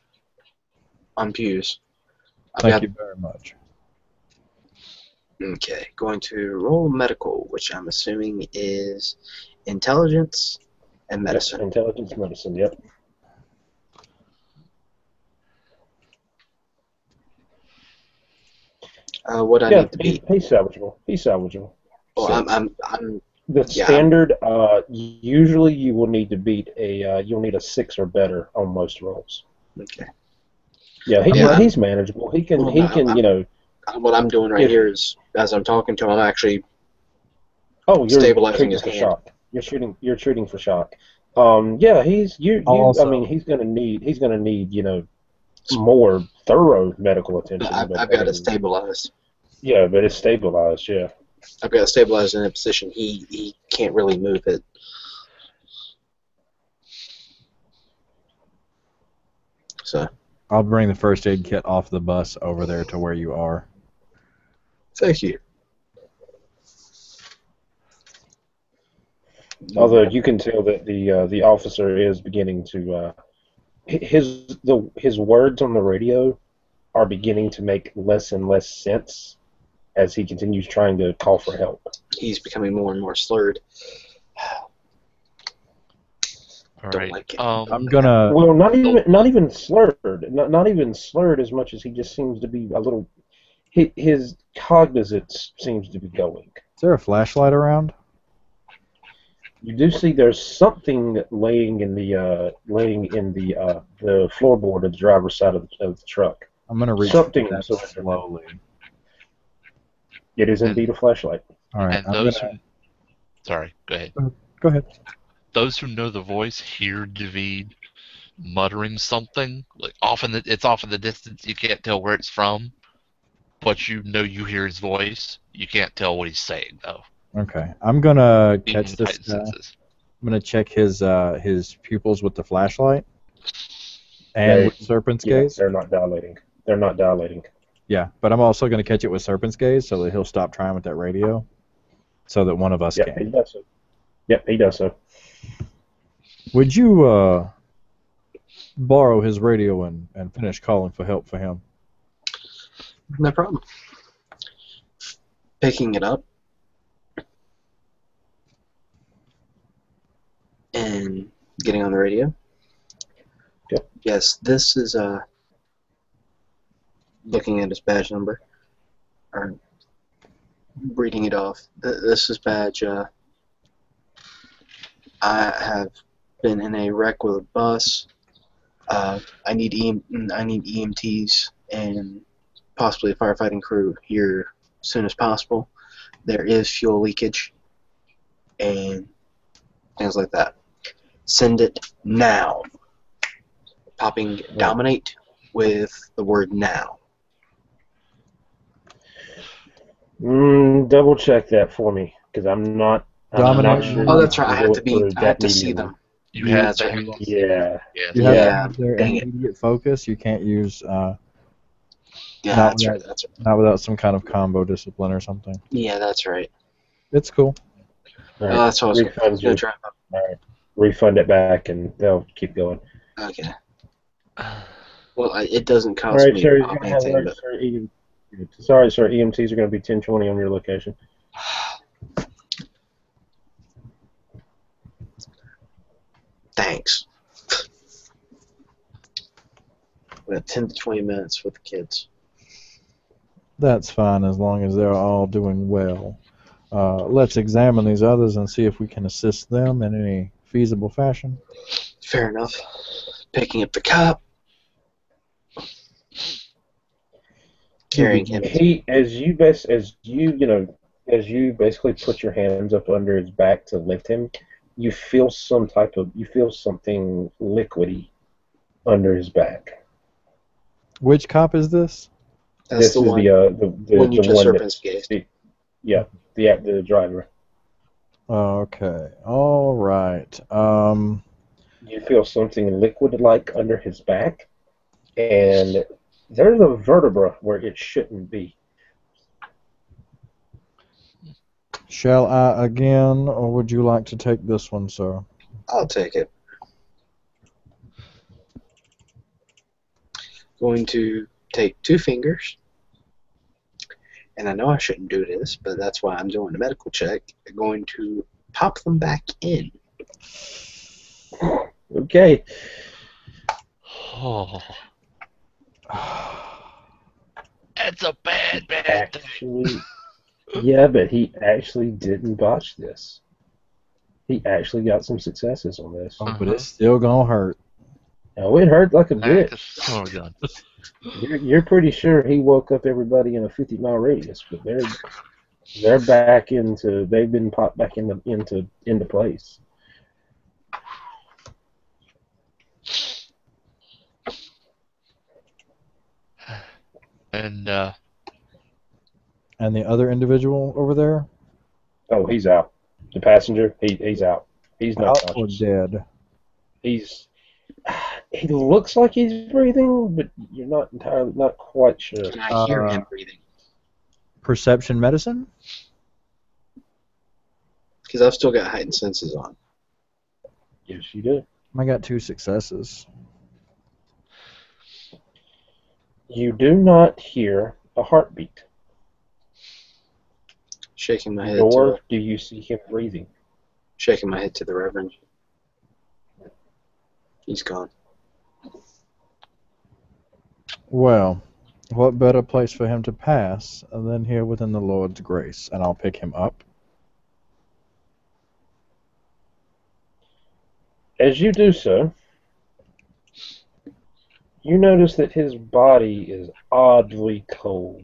On pews. Thank you very much. Okay, going to roll medical, which I'm assuming is intelligence and medicine. Intelligence, medicine, yep. What I need to beat? He's salvageable. He's salvageable. Well, So, I'm the standard. Usually, you will need to beat you'll need a 6 or better on most rolls. okay. Yeah, he's manageable. He can. What I'm doing right here is, as I'm talking to him, I'm actually you're stabilizing his for hand. shock. You're treating for shock. I mean, he's gonna need more thorough medical attention. I've got it stabilized. Yeah, but it's stabilized. Yeah. I've got it stabilized in a position he can't really move it. So. I'll bring the first aid kit off the bus over there to where you are. Thank you. Although you can tell that the officer is beginning to his words on the radio are beginning to make less and less sense as he continues trying to call for help. He's becoming more and more slurred. All Don't right. like it. I'm gonna. Well, not even slurred. Not even slurred as much as he just seems to be a little. His cognizance seems to be going. Is there a flashlight around? You do see there's something laying in the the floorboard of the driver's side of the truck. I'm gonna reach Something for that so slowly. It is indeed a flashlight. All right. And those who... Sorry, go ahead. Go ahead. Those who know the voice hear David muttering something. Like it's off in the distance. You can't tell where it's from, but you know you hear his voice. You can't tell what he's saying though. Okay. I'm gonna Even catch with this heightened guy. senses. I'm gonna check his pupils with the flashlight. And with Serpent's gaze? They're not dilating. They're not dilating. Yeah, but I'm also going to catch it with Serpent's gaze so that he'll stop trying with that radio so that one of us He can. does so. Yep, he does so. Would you borrow his radio and finish calling for help for him? No problem. Picking it up. And getting on the radio. Yep. Yes, this is looking at his badge number, or reading it off. This is badge. I have been in a wreck with a bus. I need EMTs and possibly a firefighting crew here as soon as possible. There is fuel leakage and things like that. Send it now. Popping dominate with the word now. Double check that for me, because I'm not sure. Oh, that's right. I have to see them. You have that's right. Yeah. You have to have their dang it. immediate focus. You can't use Yeah, that's right. That's right. not without some kind of combo discipline or something. Yeah, that's right. It's cool. All right. That's what I was Refund going to try. All right. Refund it back, and they'll keep going. Okay. Well, it doesn't All cost right, me sir. to pop anything, but Sorry, sir. EMTs are going to be 1020 on your location. thanks. We got 10 to 20 minutes with the kids. That's fine as long as they're all doing well. Let's examine these others and see if we can assist them in any feasible fashion. Fair enough. Picking up the cop. Carrying him. As you basically put your hands up under his back to lift him, you feel something liquidy under his back. Which cop is this? That's the one. The one you just Serpent's gaze. The driver. Okay. All right. You feel something liquid-like under his back, and there's a vertebra where it shouldn't be. Shall I again, or would you like to take this one, sir? I'll take it. Going to take 2 fingers, and I know I shouldn't do this, but that's why I'm doing a medical check. Going to pop them back in. Okay. Oh. That's a bad thing. Actually, yeah, but he actually didn't botch this. He actually got some successes on this. Oh, but it's still gonna hurt. Oh, it hurt like a bitch. Oh my god. You're pretty sure he woke up everybody in a 50-mile radius, but they're back into. They've been popped back into place. And the other individual over there? Oh, he's out. The passenger, he's out. He's not Out or conscious. dead? He looks like he's breathing, but you're not quite sure. Can I hear him breathing? Perception medicine? Because I've still got heightened senses on. Yes, you do. I got 2 successes. You do not hear a heartbeat, Shaking my head. nor do you see him breathing. Shaking my head to the Reverend. He's gone. Well, what better place for him to pass than here within the Lord's grace? And I'll pick him up As you do so, you notice that his body is oddly cold.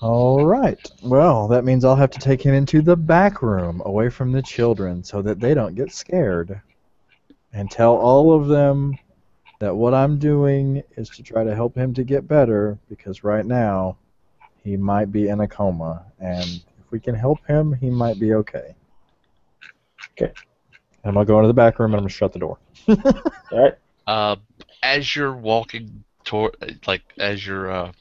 All right. Well, that means I'll have to take him into the back room, away from the children, so that they don't get scared. And tell all of them that what I'm doing is to try to help him to get better, because right now he might be in a coma, and if we can help him, he might be okay. Okay. And I'm going to go into the back room and I'm going to shut the door. All right. As you're walking as you're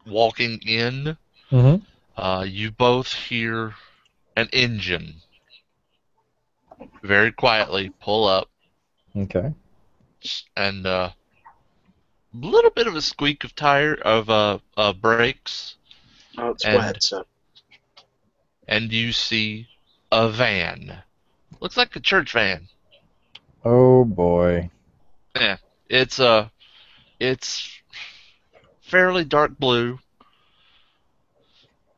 walking in, Mm-hmm. you both hear an engine very quietly pull up, Okay. and a little bit of a squeak of brakes, Oh, it's and wet, so. and you see a van. Looks like a church van. Oh boy. Yeah, it's fairly dark blue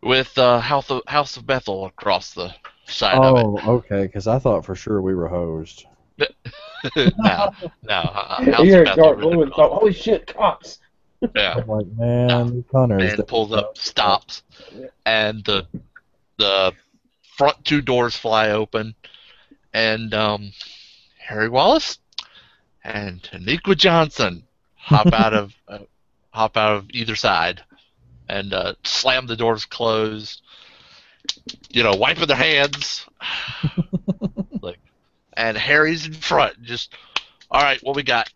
with House of Bethel across the side of it. Oh, okay, because I thought for sure we were hosed. No, House You of heard Bethel dark written blue and across. thought, "Holy shit, cops!" Yeah, I'm like, man, these hunters. van pulls up, stops, and the front two doors fly open, and Harry Wallace and Taniqua Johnson hop out of either side and slam the doors closed. Wiping their hands, and Harry's in front. Just, all right, what we got?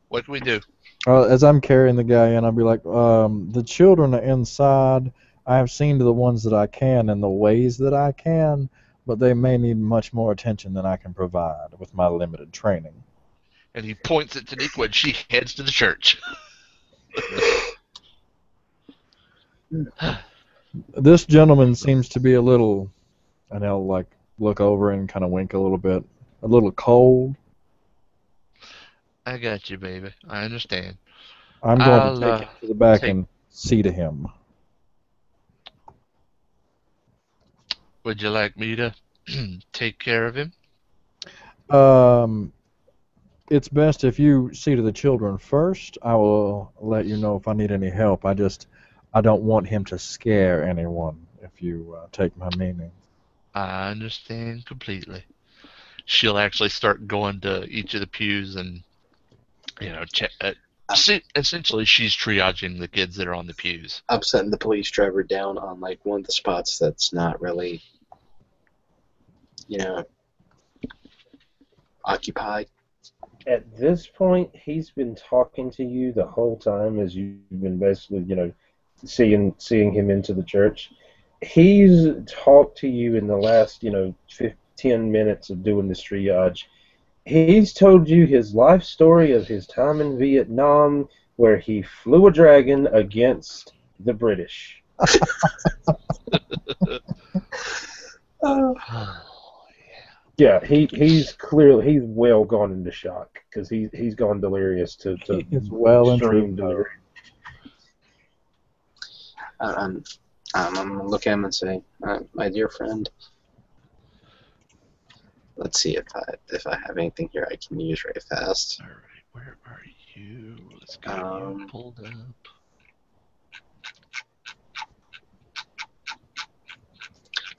What can we do? As I'm carrying the guy in, I'll be like, the children are inside. I have seen to the ones that I can in the ways that I can, but they may need much more attention than I can provide with my limited training. And he points at Taniqua, and she heads to the church. This gentleman seems to be a little, and I'll like look over and kind of wink a little bit, a little cold. I got you, baby. I understand. I'm going to take him to the back and see to him. Would you like me to take care of him? It's best if you see to the children first. I will let you know if I need any help. I don't want him to scare anyone, if you take my meaning. I understand completely. She'll actually start going to each of the pews and, check. Essentially, she's triaging the kids that are on the pews. I'm setting the police driver down on like one of the spots that's not really, occupied. At this point, he's been talking to you the whole time as you've been basically, seeing him into the church. He's talked to you in the last, 10 minutes of doing this triage. He's told you his life story of his time in Vietnam, where he flew a dragon against the British. Yeah, he's well gone into shock because he's gone delirious to He's well extreme into delirium. I'm gonna look at him and say, my dear friend, let's see if I have anything here I can use right fast. All right, where are you? Let's get you pulled up.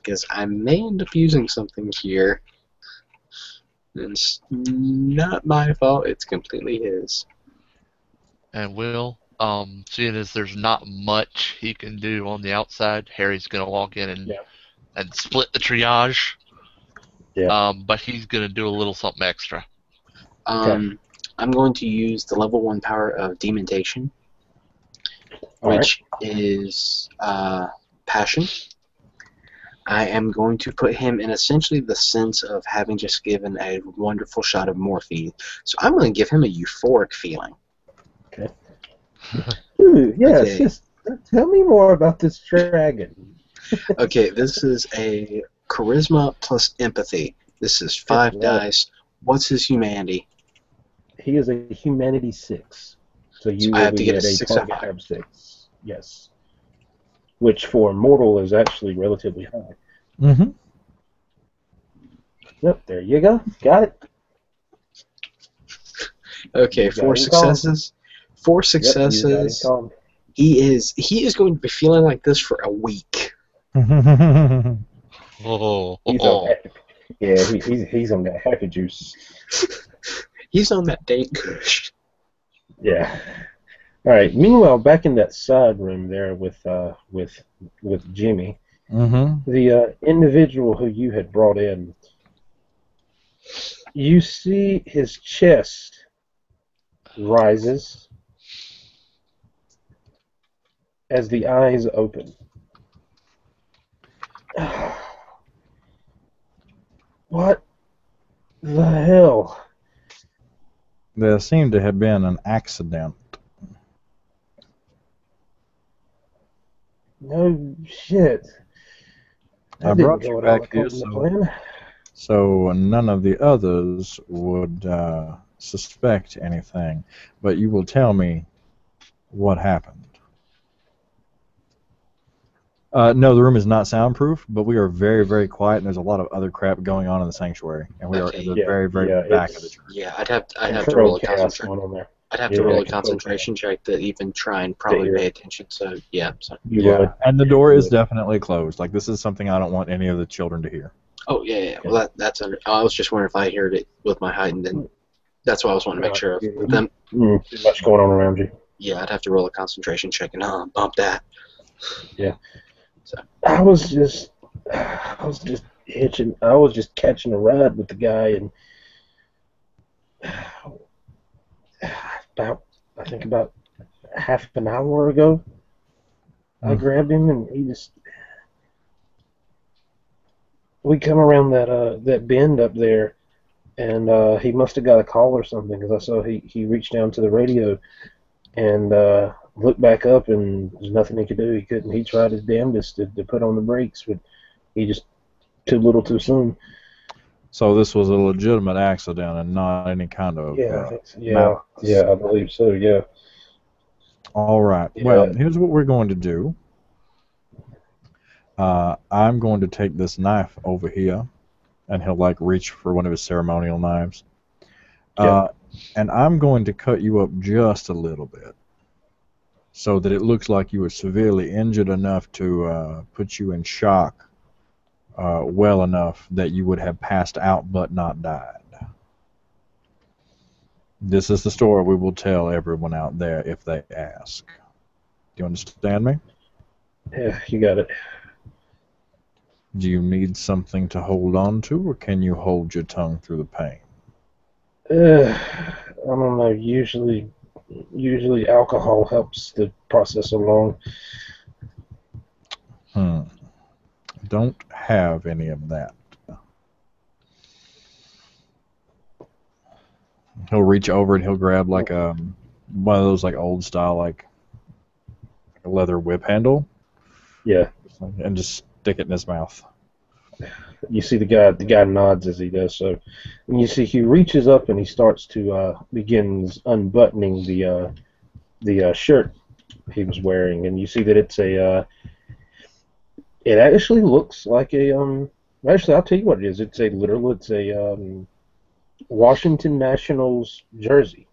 Because I may end up using something here. It's not my fault. It's completely his. And Will, seeing as there's not much he can do on the outside, Harry's gonna walk in and split the triage. Yeah. But he's gonna do a little something extra. Okay. I'm going to use the level 1 power of Demontation, which is passion. I am going to put him in essentially the sense of having just given a wonderful shot of morphine. So I'm going to give him a euphoric feeling. Okay. Ooh, yes, Okay. yes. Tell me more about this dragon. Okay, this is a charisma plus empathy. This is 5 dice. What's his humanity? He is a humanity 6. So you I will have to be get at a a 6 or target higher. of 6. Yes. which for a mortal is actually relatively high. Mm-hmm. Yep, there you go. Got it. Okay, You got four him calmed. successes. Four Yep, you got him successes. calmed. He is going to be feeling like this for a week. Oh, He's on happy. Yeah, he's on that happy juice. He's on that date kush. Yeah. All right. Meanwhile, back in that side room there with Jimmy, Mm-hmm. the individual who you had brought in, you see his chest rises as the eyes open. What the hell? There seemed to have been an accident. No shit. I That didn't brought you go at all back here according to plan. so none of the others would suspect anything. But you will tell me what happened. No, the room is not soundproof, but we are very, very quiet, and there's a lot of other crap going on in the sanctuary, and we are Okay. in the Yeah, very, very yeah, back of the it's church. Yeah, I'd have to controlled roll a chaos concentration. going on there. I'd have Yeah, to roll a controlled concentration check to even try and To probably hear pay it. attention. So yeah, so You Yeah, would. and the door You is would. definitely closed. Like, this is something I don't want any of the children to hear. oh yeah. Well, that's under. I was just wondering if I heard it with my height, and then that's why I was wanting to make sure of. But then Too much going on around you. yeah, I'd have to roll a concentration check and bump that. Yeah. So I was just hitching. I was just catching a ride with the guy, and about half an hour ago, I grabbed him, and we come around that bend up there, and he must have got a call or something, because I saw he reached down to the radio and looked back up, and there's nothing he could do. He couldn't. He tried his damnedest to put on the brakes, but he just too little, too soon. So this was a legitimate accident and not any kind of Yeah, I think so. malice. Yeah, I believe so. Yeah. All right. Yeah. Well, here's what we're going to do. I'm going to take this knife over here, and he'll like reach for one of his ceremonial knives. Yeah. And I'm going to cut you up just a little bit, so that it looks like you were severely injured enough to put you in shock well enough that you would have passed out but not died. This is the story we will tell everyone out there if they ask. Do you understand me? Yeah, you got it. Do you need something to hold on to, or can you hold your tongue through the pain? I don't know. Usually alcohol helps the process along. Don't have any of that. He'll reach over and he'll grab like one of those like old style like a leather whip handle. Yeah. And just stick it in his mouth. You see the guy nods as he does so. And you see he reaches up and he starts to begins unbuttoning the shirt he was wearing, and you see that it's a it actually looks like a actually I'll tell you what it is. It's a Washington Nationals jersey.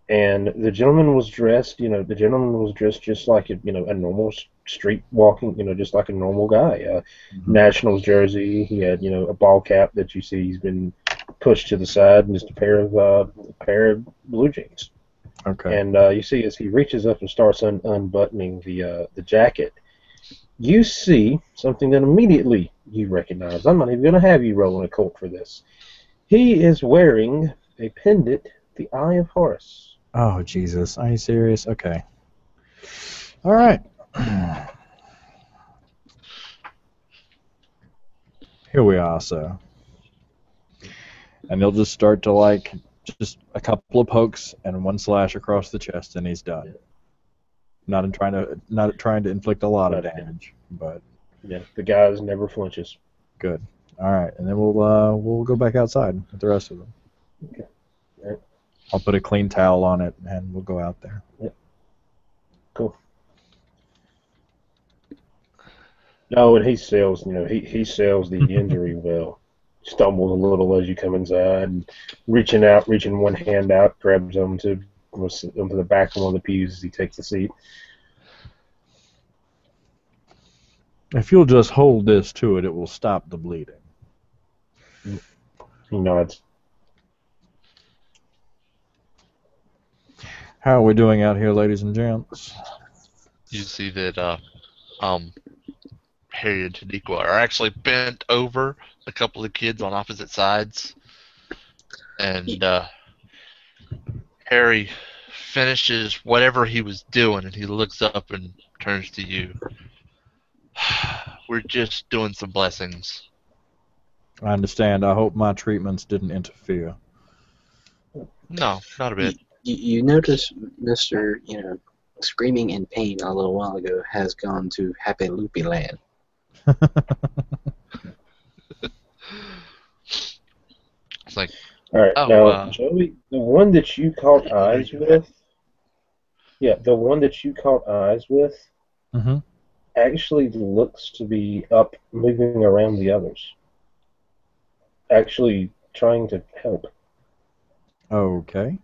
And the gentleman was dressed just like a normal street walking, just like a normal guy. Nationals jersey. He had, a ball cap that you see he's been pushed to the side, and just a pair of blue jeans. Okay. And you see as he reaches up and starts unbuttoning the jacket, you see something that immediately you recognize. I'm not even going to have you roll an occult for this. He is wearing a pendant, the Eye of Horus. Oh, Jesus. Are you serious? Okay. All right. Here we are, sir. And he'll just start to like just a couple of pokes and one slash across the chest, and he's done. Not trying to inflict a lot of damage, but yeah, the guy never flinches. Good. All right, and then we'll go back outside with the rest of them. Okay. All right. I'll put a clean towel on it, and we'll go out there. Yep. Cool. No, and he sells. He sells the injury well. Stumbles a little as you come inside, and reaching one hand out, grabs onto the back of one of the pews as he takes the seat. If you'll just hold this to it, it will stop the bleeding. He nods. How are we doing out here, ladies and gents? You see that Harry and Taniqua are actually bent over a couple of kids on opposite sides. And Harry finishes whatever he was doing, and he looks up and turns to you. We're just doing some blessings. I understand. I hope my treatments didn't interfere. No, not a bit. You notice Mr. Screaming in pain a little while ago has gone to Happy Loopy Land. It's like, All right, oh, now Joey, the one that you caught eyes with, Mm-hmm. actually looks to be up, moving around the others, actually trying to help. Okay.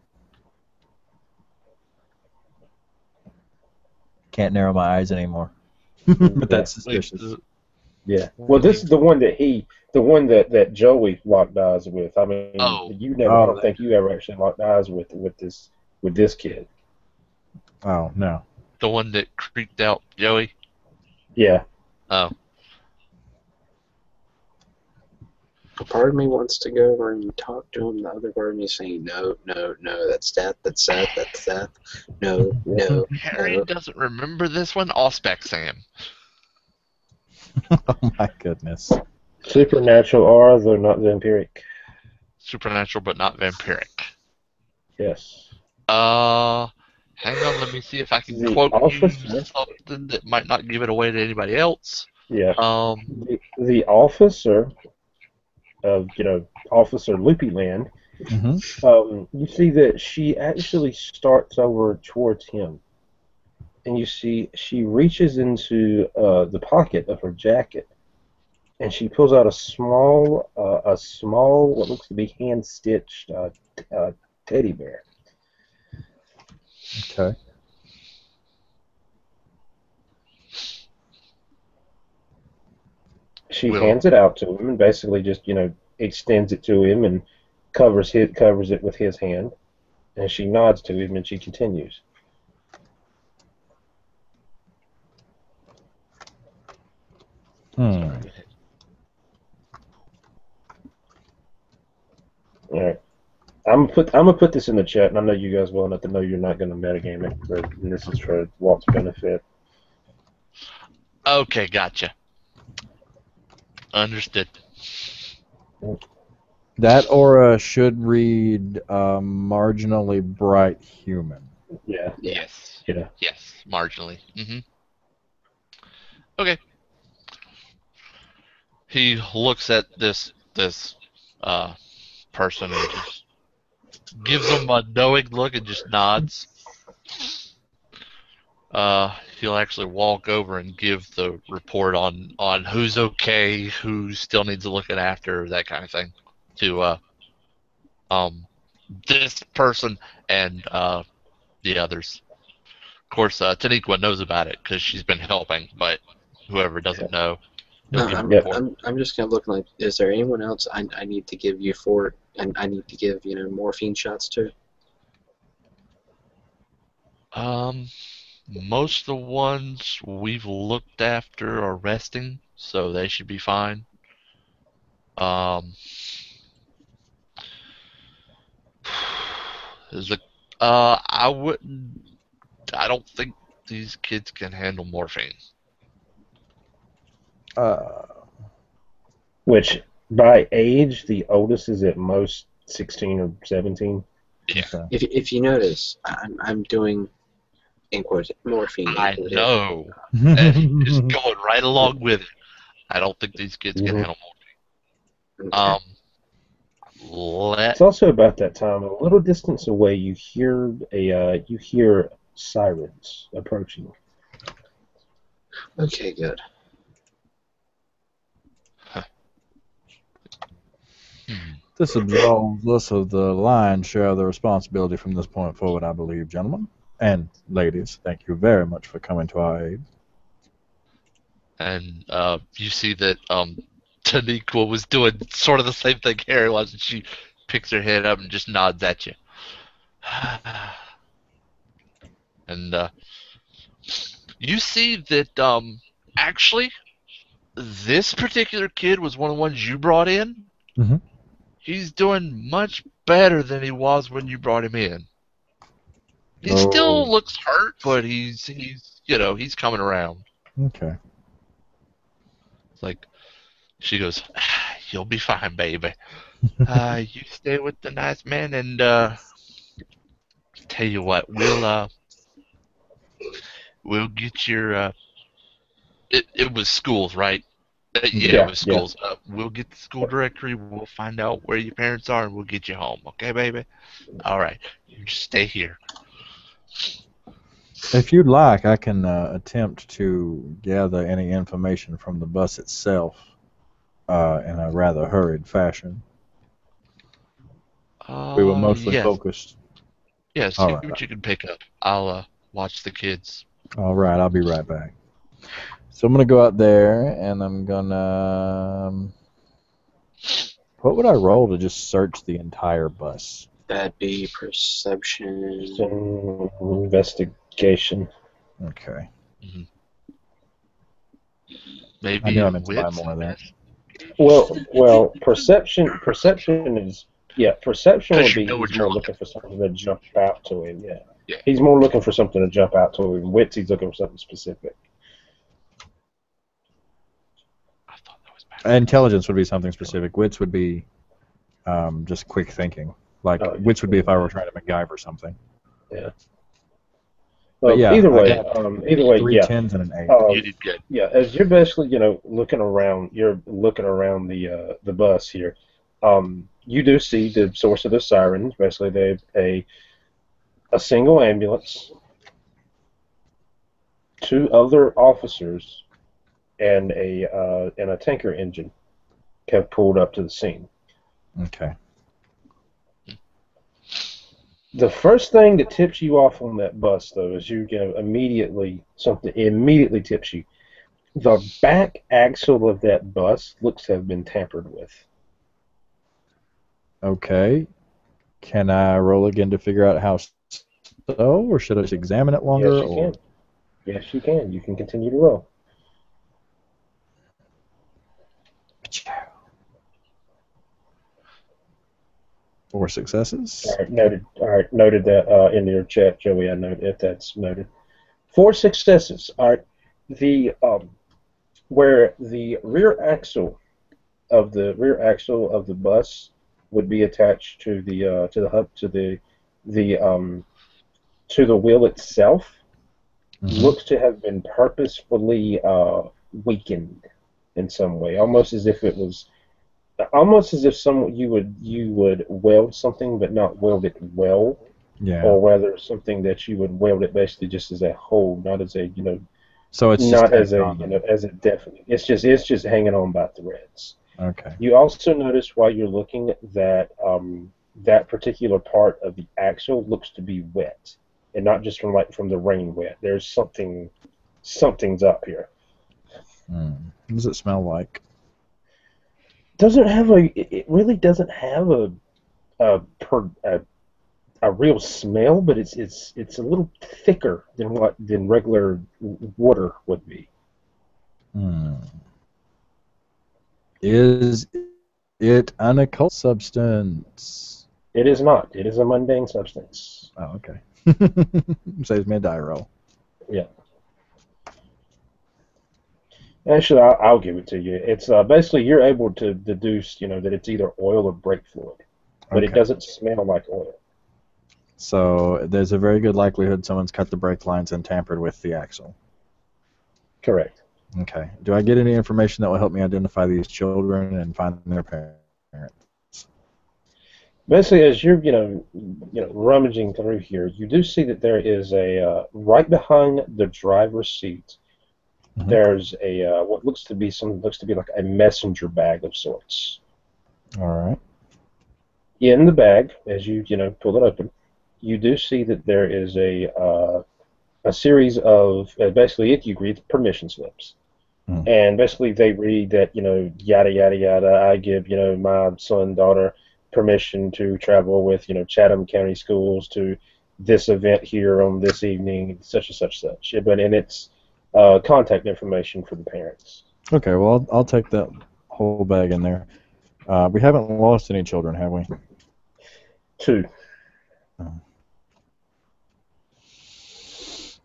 Can't narrow my eyes anymore. But that's suspicious. Yeah. Well, this is the one that Joey locked eyes with. I mean, Oh. I don't think you ever actually locked eyes with this kid. Oh, no. The one that creeped out Joey? Yeah. Oh. A part of me wants to go over and talk to him. The other part of me is saying, no, that's death, no, Harry doesn't remember this one. Auspex Sam. Oh, my goodness. Supernatural or though not vampiric. Supernatural, but not vampiric. Yes. Hang on, let me see if I can quote you something that might not give it away to anybody else. Yeah. The officer of Officer Loopy Land. Mm-hmm. You see that she actually starts over towards him, and you see she reaches into the pocket of her jacket, and she pulls out a small what looks to be hand stitched teddy bear. Okay. She hands it out to him and basically just extends it to him and covers it with his hand, and she nods to him and she continues. Hmm. All right. I'm gonna put this in the chat, and I know you guys well enough to know you're not gonna metagame it, and this is for Walt's benefit. Okay, gotcha. Understood. That aura should read marginally bright human. Yeah. Yes. Yeah. Yes, marginally. Mm-hmm. Okay. He looks at this person and just gives him a knowing look and just nods. He'll actually walk over and give the report on who's okay, who still needs looking after, that kind of thing, to this person and the others. Of course, Taniqua knows about it because she's been helping, but whoever doesn't know, he'll give a report. I'm just kind of looking like, is there anyone else I need to give you and I need to give morphine shots to? Most of the ones we've looked after are resting, so they should be fine. I don't think these kids can handle morphine. Which, by age, the oldest is at most 16 or 17. Yeah. Okay. If you notice, I'm doing in quotes morphine. I know. And he's just going right along with it. I don't think these kids can handle morphine. Okay. It's also about that time. A little distance away, you hear sirens approaching. Okay, good. This absolves us of the lion's share of the responsibility from this point forward, I believe, gentlemen. And ladies, thank you very much for coming to our aid. And you see that Taniqua was doing sort of the same thing Harry was, and she picks her head up and just nods at you. And you see that actually this particular kid was one of the ones you brought in. Mhm. He's doing much better than he was when you brought him in. He Oh. still looks hurt, but he's coming around. Okay. It's like she goes, "You'll be fine, baby. You stay with the nice man, and tell you what, we'll get your it was schools, right? Yeah, it was schools. We'll get the school directory. We'll find out where your parents are, and we'll get you home. Okay, baby? All right. You just stay here." If you'd like, I can attempt to gather any information from the bus itself in a rather hurried fashion. We were mostly focused. Yeah, see what you can pick up. I'll watch the kids. All right, I'll be right back. So I'm going to go out there, and I'm going to... what would I roll to just search the entire bus? That'd be perception. Investigation. Okay. Mm-hmm. Maybe I knew I meant to buy more of that. Well, perception is... Yeah, perception would be he's more looking for something to jump out to him, yeah. He's more looking for something to jump out to him. Wits, he's looking for something specific. I thought that was bad. Intelligence would be something specific. Wits would be just quick thinking. Like, wits would be if I were trying to MacGyver something. Yeah. Well, yeah, either way, 3 10s and an 8. You did good. Yeah, as you're basically, looking around, the bus here. You do see the source of the sirens. Basically, they've a single ambulance, 2 other officers, and a tanker engine have pulled up to the scene. Okay. The first thing that tips you off on that bus, though, is immediately tips you. The back axle of that bus looks to have been tampered with. Okay. Can I roll again to figure out how so, or should I just examine it longer? Yes, you can. Yes, you can. You can continue to roll. 4 successes. All right, noted that in your chat, Joey. I noted if that's noted. 4 successes. All right, the where the rear axle of the bus would be attached to the wheel itself, looks to have been purposefully weakened in some way, almost as if you would weld something but not weld it well, or rather something that you would weld it basically just as a whole, not as a So it's not just as a definite. It's just hanging on by threads. Okay. You also notice while you're looking that that particular part of the axle looks to be wet, and not just from the rain wet. There's something's up here. What does it smell like? It really doesn't have a real smell, but it's a little thicker than regular water would be. Is it an occult substance? It is not. It is a mundane substance. Oh, okay. Saves me a die roll. Yeah. Actually, I'll give it to you. It's basically you're able to deduce, that it's either oil or brake fluid, but it doesn't smell like oil. So there's a very good likelihood someone's cut the brake lines and tampered with the axle. Correct. Okay. Do I get any information that will help me identify these children and find their parents? Basically, as you're rummaging through here, you do see that there is a right behind the driver's seat. There's a what looks to be like a messenger bag of sorts. All right. In the bag, as you pull it open, you do see that there is a series of basically, if you read permission slips. Hmm. And basically, they read that, yada, yada, yada, I give, my son, daughter permission to travel with, Chatham County Schools to this event here on this evening, such and such, such. And it's contact information for the parents. Okay, well, I'll take that whole bag in there. We haven't lost any children, have we? 2 Oh.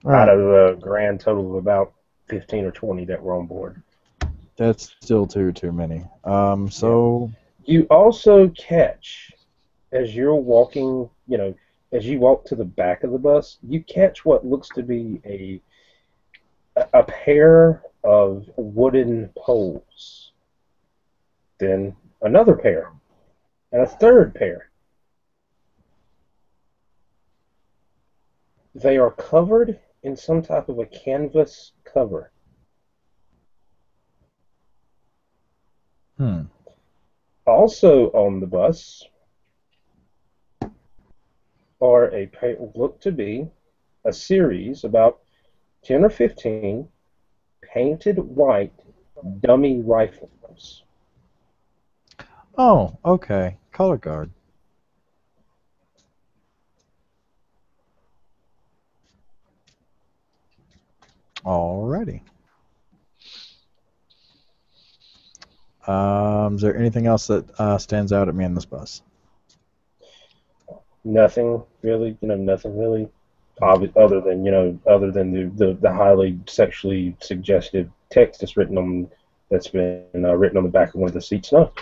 All out right. of a grand total of about 15 or 20 that were on board. That's still too many. So You also catch, as you're walking, as you walk to the back of the bus, you catch what looks to be a pair of wooden poles. Then another pair, and a third pair. They are covered in some type of a canvas cover. Also on the bus are look to be a series, about 10 or 15 painted white dummy rifles. Oh, okay. Color guard. Alrighty. Is there anything else that stands out at me in this bus? Nothing really, nothing really obvious other than the highly sexually suggestive text that's been written on the back of one of the seats. No.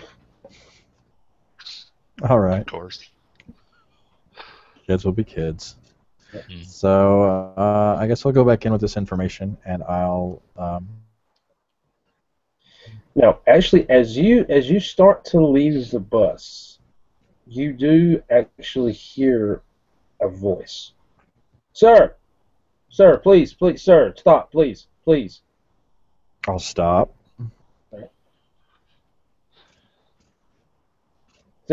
All right. Of course. Kids will be kids. Mm. So I guess I'll go back in with this information, and I'll. Now, actually, as you start to leave the bus, you do actually hear a voice. Sir, please, sir, stop, please. I'll stop. Right. Is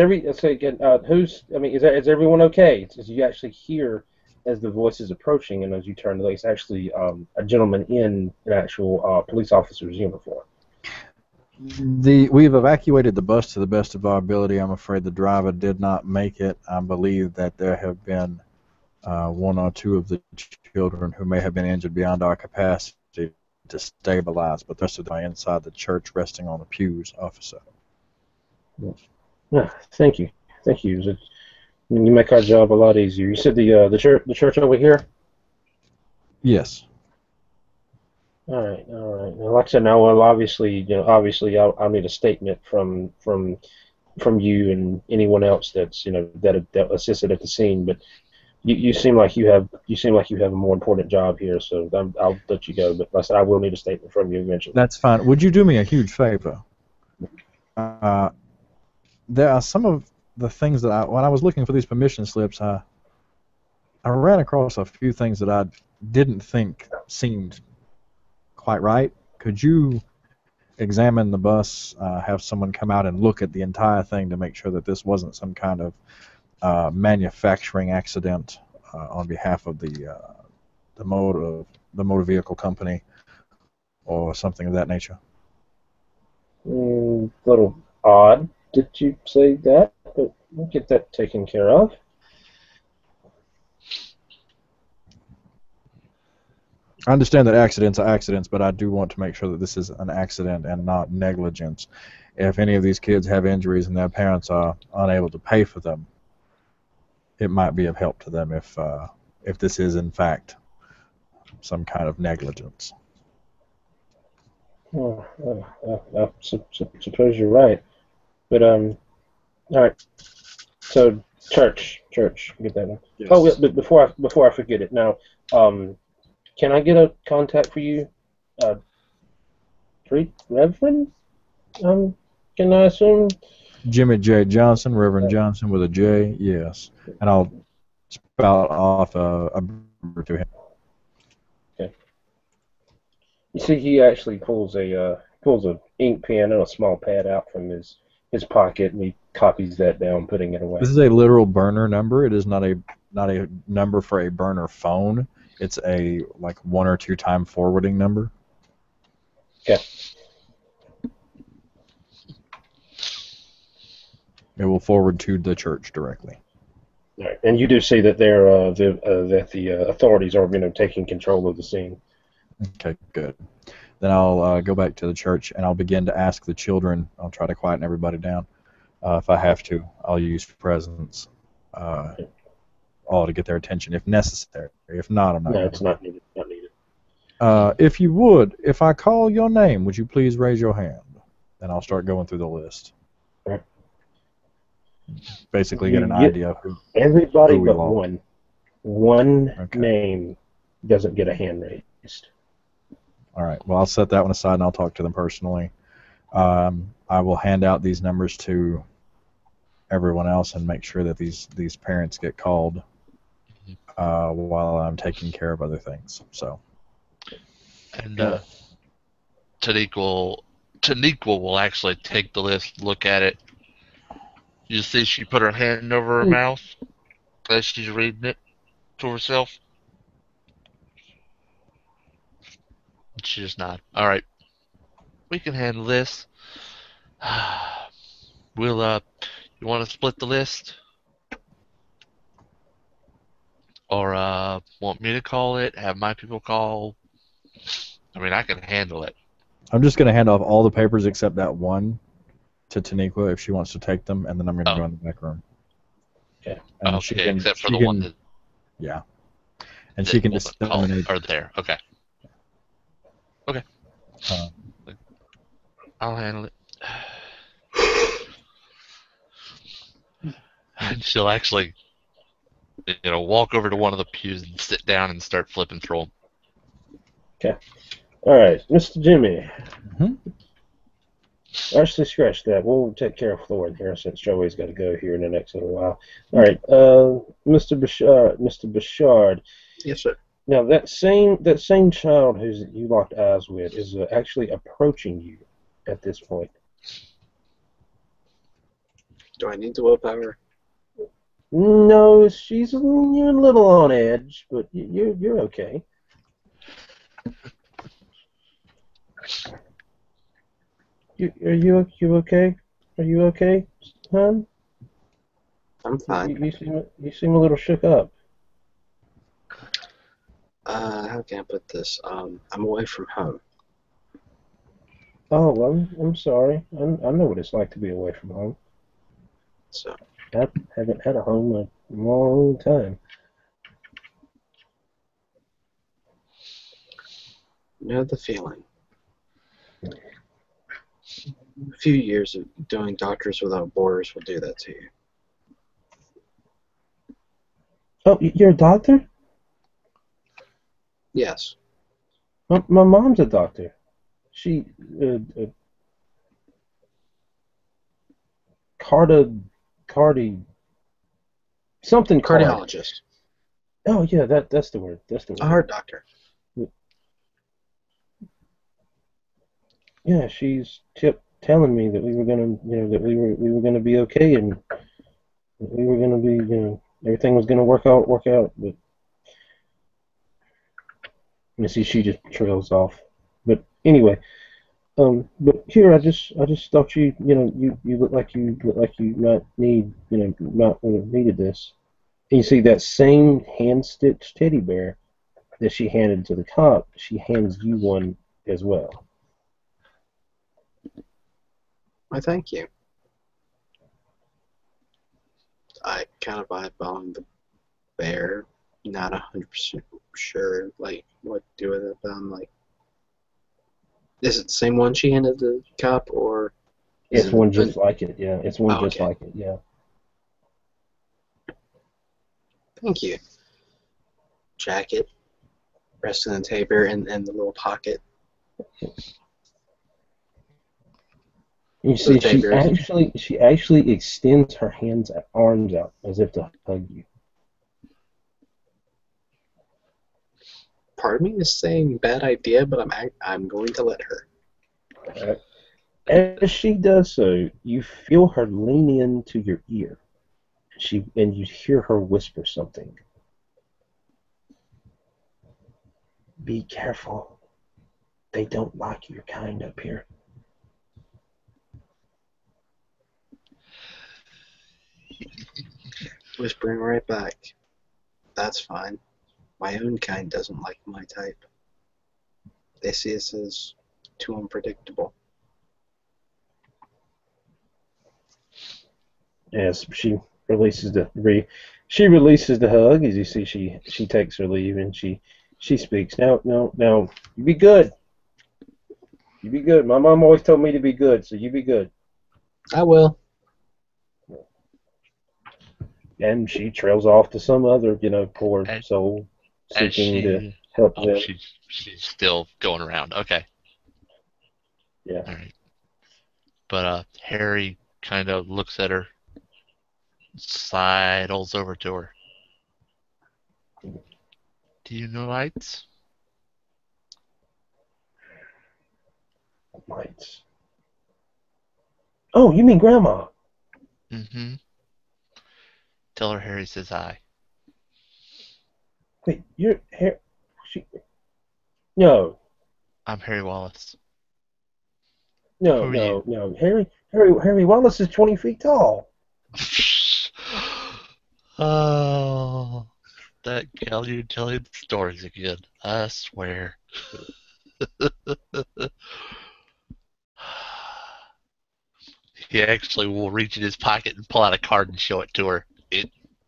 everyone okay? As you actually hear as the voice is approaching, and as you turn, it's actually a gentleman in an actual police officer's uniform. We've evacuated the bus to the best of our ability. I'm afraid the driver did not make it. I believe that there have been one or two of the children who may have been injured beyond our capacity to stabilize, but the rest of them are inside the church resting on the pews, officer. Yeah, thank you. You make our job a lot easier. You said the church over here? Yes. All right. Well, like I said, now, well, obviously, I'll need a statement from you and anyone else that's that assisted at the scene. But you seem like you have a more important job here, so I'll let you go. But like I said, I will need a statement from you eventually. That's fine. Would you do me a huge favor? There are some of the things that when I was looking for these permission slips, I ran across a few things that I didn't think seemed quite right. Could you examine the bus, have someone come out and look at the entire thing to make sure that this wasn't some kind of manufacturing accident on behalf of the motor vehicle company or something of that nature? Little odd that you say that, but we'll get that taken care of. I understand that accidents are accidents, but I do want to make sure that this is an accident and not negligence. If any of these kids have injuries and their parents are unable to pay for them, it might be of help to them if this is in fact some kind of negligence. I suppose you're right, but all right. So church, get that one. Yes. Oh, but before I forget it, now, can I get a contact for you, Reverend? Can I assume? Jimmy J. Johnson, Reverend Johnson with a J, yes. And I'll spout off a number to him. Okay. You see, he actually pulls a ink pen and a small pad out from his his pocket, and he copies that down, putting it away. This is a literal burner number. It is not a number for a burner phone. It's a like 1 or 2 time forwarding number. Okay. It will forward to the church directly. All right. And you do see that the authorities are taking control of the scene. Okay, good. Then I'll go back to the church and I'll begin to ask the children. I'll try to quieten everybody down. If I have to, I'll use presence, all to get their attention if necessary. If not, I'm not. No, it's not needed. Not needed. If you would, if I call your name, would you please raise your hand? And I'll start going through the list. Right. Basically, get an idea of who. Everybody who but all- one. One Okay. name doesn't get a hand raised. All right. Well, I'll set that one aside and I'll talk to them personally. I will hand out these numbers to everyone else and make sure that these parents get called while I'm taking care of other things. So. And Taniqua will actually take the list, look at it. You see she put her hand over her mouth as she's reading it to herself. She just nodded. All right, we can handle this. We'll you want to split the list, or want me to call it? Have my people call? I mean, I can handle it. I'm just going to hand off all the papers except that one to Taniqua if she wants to take them, and then I'm going to go in the back room. Okay. And Okay, except for the one that. Yeah. And she can disseminate. Or there. Okay. Okay. I'll handle it. And she'll actually, walk over to one of the pews and sit down and start flipping through them. Okay. All right, Mr. Jimmy. Mhm. Actually, scratch that. We'll take care of Floyd here since Joey's got to go here in the next little while. All right, Mr. Bouchard. Yes, sir. Now that same child who you locked eyes with is actually approaching you at this point. Do I need the willpower? No, you're a little on edge, but you're okay. Are you okay? Are you okay, hon? I'm fine. You seem a little shook up. How can I put this? I'm away from home. Oh, well, I'm sorry. I know what it's like to be away from home. So I haven't had a home in a long time. know the feeling. A few years of doing Doctors Without Borders will do that to you. Oh, you're a doctor? Yes. My mom's a doctor. She something card. Cardiologist. Oh yeah, that's the word. That's the word. A heart doctor. Yeah, she's kept telling me that we were gonna, that we were gonna be okay, and that we were gonna be, everything was gonna work out. But you see, she just trails off. But anyway, but here I just thought you look like you might need, might would have needed this. And you see that same hand-stitched teddy bear that she handed to the cop, she hands you one as well. I thank you. I kind of eyeballed the bear, not 100% sure, like, what to do with it, but I'm like, is it the same one she handed the cop, or... It's one just like it, yeah. It's one just okay. like it, yeah. Thank you. Jacket, rest of the table, and the little pocket. You see, she actually extends her arms out as if to hug you. Part of me is saying bad idea, but I'm going to let her. All right. As she does so, you feel her lean into your ear. And you hear her whisper something. Be careful. They don't like your kind up here. Whispering right back. That's fine. My own kind doesn't like my type. They see us as too unpredictable. Yes, releases the hug. As you see, she takes her leave and she speaks. Now, you be good. You be good. My mom always told me to be good, so you be good. I will. And she trails off to some other, poor And soul as seeking to she, help oh, them. she's still going around. Okay, Yeah. all right. But Harry kind of looks at her, sidles over to her. Do you know lights? Lights. Oh, you mean Grandma? Mm-hmm. Tell her Harry says hi. Wait, you're Harry? No, I'm Harry Wallace. no, Who are you? no, no. Harry Wallace is 20 feet tall. Oh, that gal you're telling stories again. I swear. He actually will reach in his pocket and pull out a card and show it to her.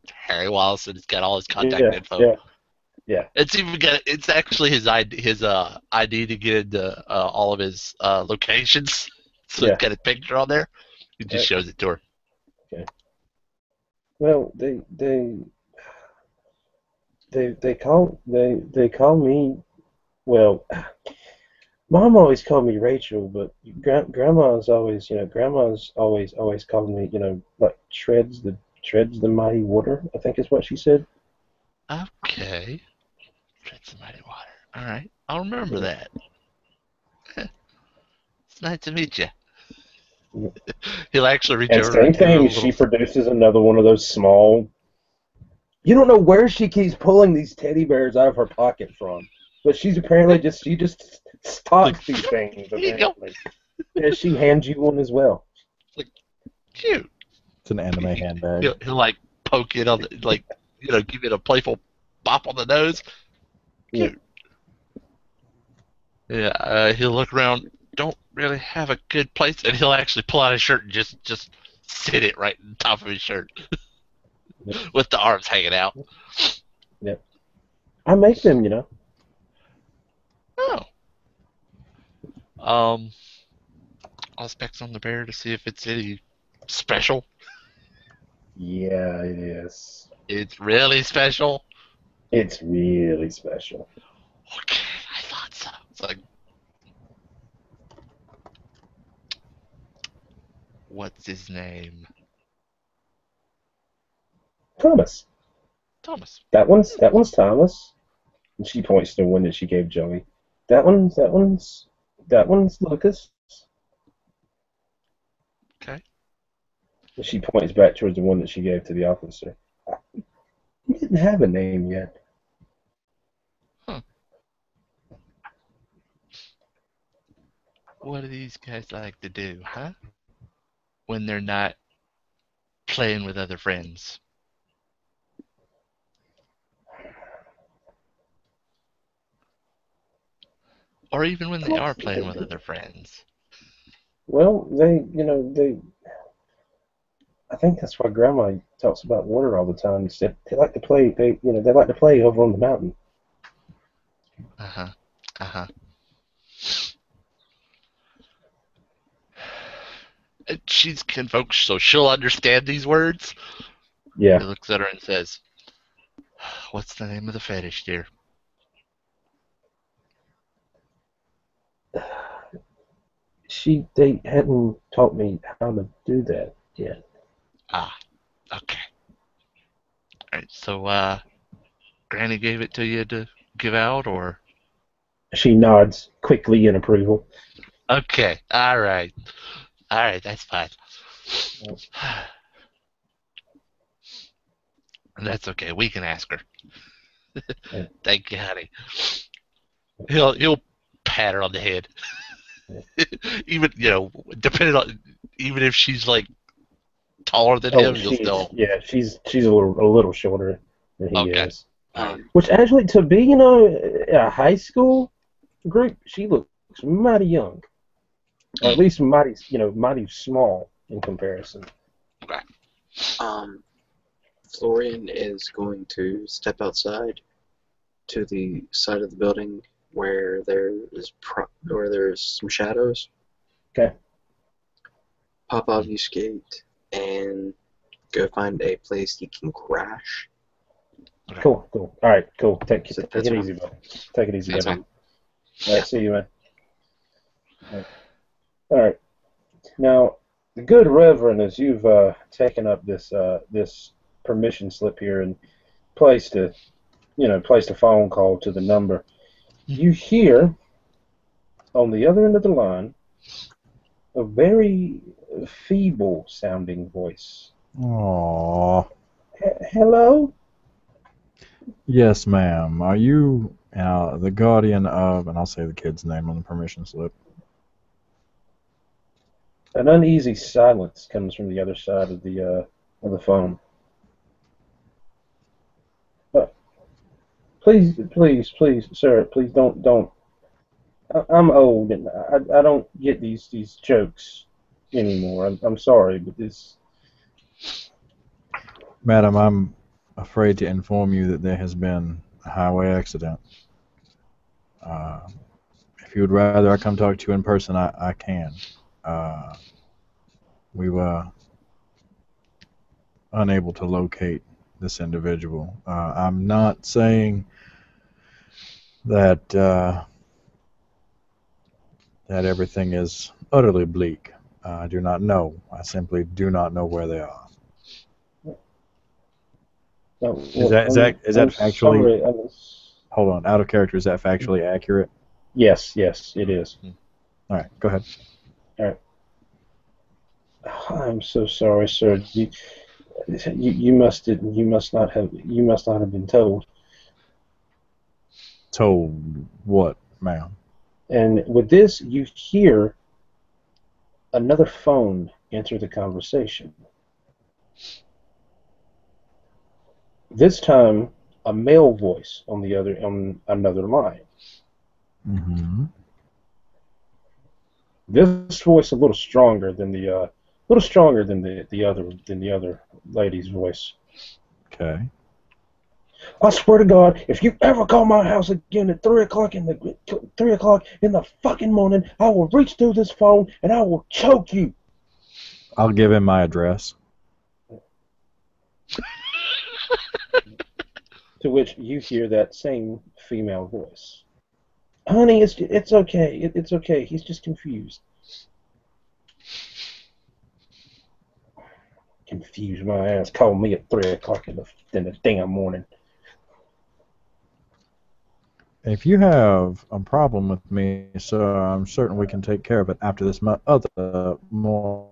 Harry Wallace, and it's got all his contact Yeah, info. yeah, yeah. It's actually his ID to get into all of his locations. So it's Yeah. got a picture on there. He just Right. shows it to her. Okay. Well, they call me. Well, Mom always called me Rachel, but Grandma's always called me, like treads the mighty water, I think is what she said. Okay. Tread some mighty water. All right. I'll remember Yeah. that. It's nice to meet you. Yeah. He'll actually reach And over same and give her a thing, little. she produces another one of those small. You don't know where she keeps pulling these teddy bears out of her pocket from, but she just Like, stocks these things here you go. apparently. And she hands you one as well. Like, cute. It's an anime handbag. He'll like poke it on the give it a playful bop on the nose. Yeah. Cute. Yeah. He'll look around. Don't really have a good place, and he'll actually pull out his shirt and just sit it right on top of his shirt Yeah. with the arms hanging out. Yeah. I make them, Oh. Um. I'll specs on the bear to see if it's any special. Yeah, it is. It's really special. It's really special. Okay, I thought so. It's like, what's his name? Thomas. Thomas. That one's Thomas. And she points to the one that she gave Joey. That one's Lucas. Okay. And she points back towards the one that she gave to the officer. He didn't have a name yet. Huh. What do these guys like to do, huh? When they're not playing with other friends. Or even when they are playing with other friends. Well, I think that's why Grandma talks about water all the time. They like to play. They like to play over on the mountain. Uh-huh. Uh-huh. She's kinfolk, so she'll understand these words. Yeah. He looks at her and says, what's the name of the fetish, dear? They hadn't taught me how to do that yet. Ah, okay. Alright, so, Granny gave it to you to give out, or? She nods quickly in approval. Okay. All right. All right. That's fine. That's okay. We can ask her. Yeah. Thank you, honey. He'll pat her on the head. Even depending on even if she's like taller than Oh, him, you'll still she's a little shorter than he okay. is. All right. Which actually, to be a high school group, she looks mighty young, or at least mighty small in comparison. Okay. Florian is going to step outside to the side of the building where there's some shadows. Okay. Pop obfuscate and go find a place he can crash. Okay. Cool. All right, cool. Take So it that's easy, buddy. Take it easy, That's buddy. fine. All right, see you, man. All right. Now, the good Reverend, as you've taken up this permission slip here and placed a phone call to the number, you hear on the other end of the line a very feeble-sounding voice. Aww. Hello? Yes, ma'am. Are you the guardian of, and I'll say the kid's name on the permission slip. An uneasy silence comes from the other side of the phone. Please, sir, please don't. I'm old and I don't get these jokes anymore. I'm sorry, but this. Madam, I'm afraid to inform you that there has been a highway accident. If you would rather I come talk to you in person, I can. We were unable to locate this individual. I'm not saying that that everything is utterly bleak. I do not know. I simply do not know where they are. Is that factually? Sorry. Hold on, out of character. Is that factually accurate? Yes, it is. All right, go ahead. All right. I'm so sorry, sir. You must not have been told. Told what, ma'am? And with this, you hear another phone enter the conversation. This time, a male voice on another line. Mm-hmm. This voice a little stronger than the other lady's voice. Okay. I swear to God, if you ever call my house again at 3:00 in the fucking morning, I will reach through this phone and I will choke you. I'll give him my address. To which you hear that same female voice. Honey, it's okay. It's okay. He's just confused. Confused my ass. Call me at 3:00 in the damn morning. If you have a problem with me, sir, I'm certain we can take care of it after this other, more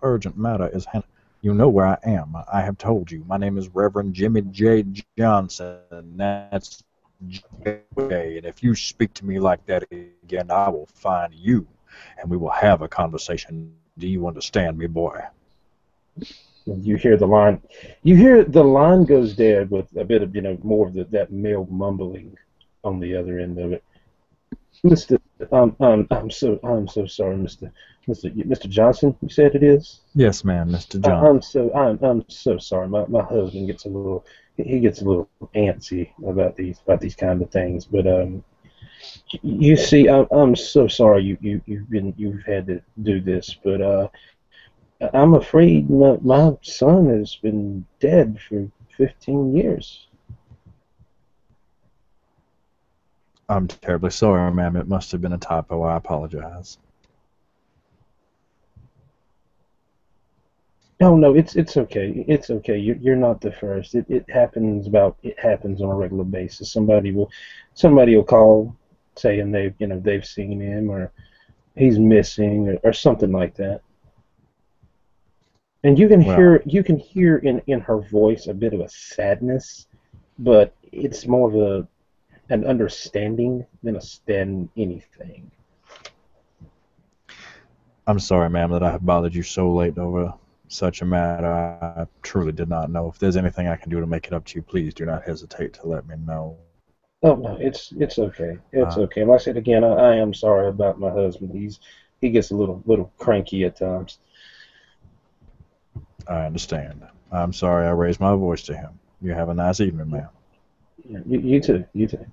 urgent matter is handled. You know where I am. I have told you. My name is Reverend Jimmy J. Johnson, and that's J. And if you speak to me like that again, I will find you, and we will have a conversation. Do you understand me, boy? You hear the line. You hear the line goes dead with a bit of more of that male mumbling on the other end of it. Mr. I'm so sorry, Mr. Johnson. You said it is. Yes, ma'am, Mr. Johnson. I'm so sorry. My husband gets a little antsy about these kind of things. But you see, I'm so sorry you've had to do this. But I'm afraid my son has been dead for 15 years. I'm terribly sorry, ma'am. It must have been a typo. I apologize. No, it's okay. It's okay. You're not the first. It happens on a regular basis. Somebody will call saying they've seen him, or he's missing or something like that. And you Well, can hear in her voice a bit of a sadness, but it's more of an understanding than anything. I'm sorry, ma'am, that I have bothered you so late over such a matter. I truly did not know. If there's anything I can do to make it up to you, please do not hesitate to let me know. Oh no, it's okay. It's Uh, okay. Like I said again, I am sorry about my husband. He gets a little cranky at times. I understand. I'm sorry I raised my voice to him. You have a nice evening, ma'am. Yeah, you too. You too.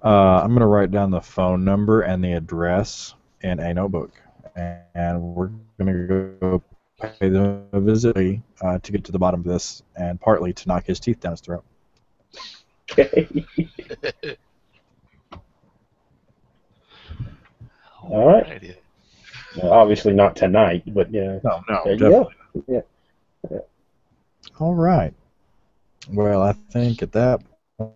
I'm going to write down the phone number and the address in a notebook, and we're going to go pay them a visit to get to the bottom of this, and partly to knock his teeth down his throat. Okay. All right. Alrighty. Well, obviously not tonight, but yeah. No, There you definitely. go. Yeah. All right. Well, I think at that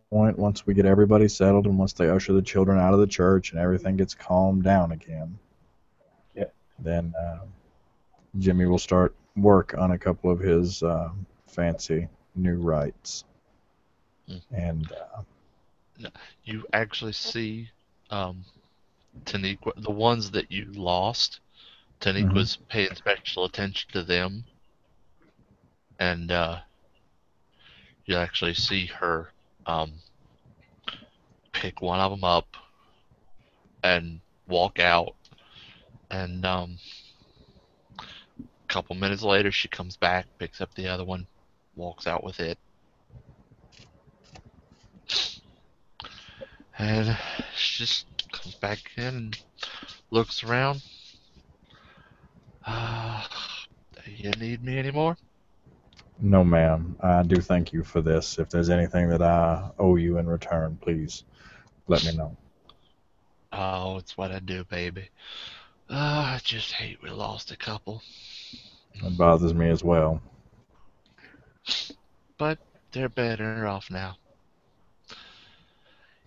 point, once we get everybody settled and once they usher the children out of the church and everything gets calmed down again, Yeah. then Jimmy will start work on a couple of his fancy new rites. Mm. And You actually see Taniqua, the ones that you lost. Taniqua's paying special attention to them, and you actually see her pick one of them up and walk out. And a couple minutes later, she comes back, picks up the other one, walks out with it, and she just comes back in and looks around. You need me anymore? no, ma'am, I do thank you for this. If there's anything that I owe you in return, please let me know. Oh, it's what I do, baby. I just hate we lost a couple. It bothers me as well. But they're better off now.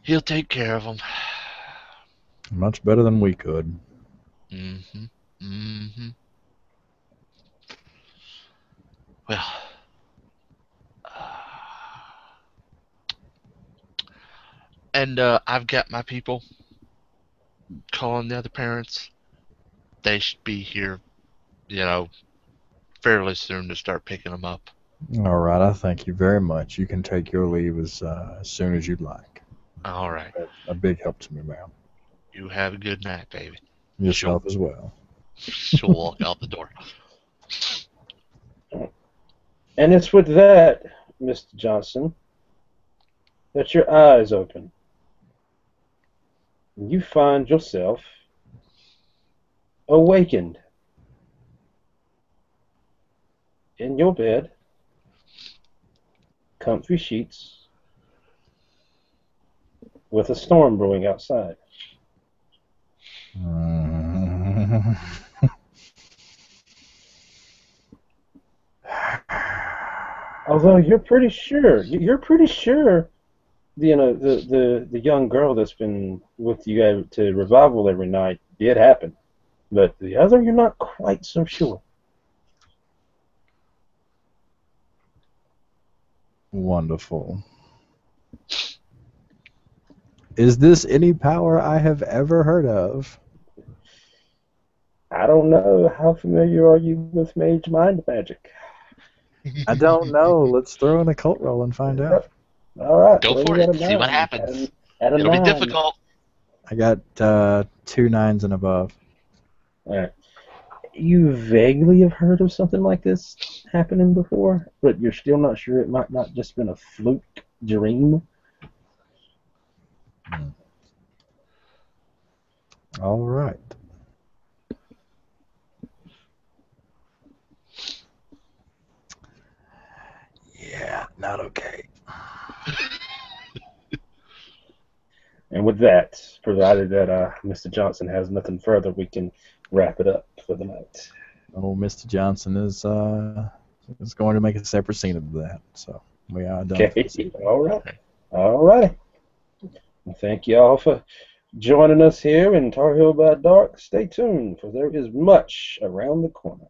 He'll take care of them. Much better than we could. Mm-hmm. Mm-hmm. Well, and I've got my people calling the other parents. They should be here, fairly soon to start picking them up. All right, I thank you very much. You can take your leave as soon as you'd like. All right. A big help to me, ma'am. You have a good night, baby. Yourself as well. She'll walk out the door. And it's with that, Mr. Johnson, that your eyes open. And you find yourself awakened in your bed, comfy sheets, with a storm brewing outside. Although you're pretty sure, the young girl that's been with you to revival every night did happen, but the other you're not quite so sure. Wonderful. Is this any power I have ever heard of? I don't know. How familiar are you with mage mind magic? I don't know. Let's throw in a cult roll and find out. All right. Go for it. See what happens. It'll be difficult. I got 2 9s and above. All right. You vaguely have heard of something like this happening before, but you're still not sure it might not just been a fluke dream. All right. Yeah, not okay. And with that, provided that Mr. Johnson has nothing further, we can wrap it up for the night. Oh, Mr. Johnson is going to make a separate scene of that. So we are done. Okay. All right. All right. Thank you all for joining us here in Tarheel by Dark. Stay tuned, for there is much around the corner.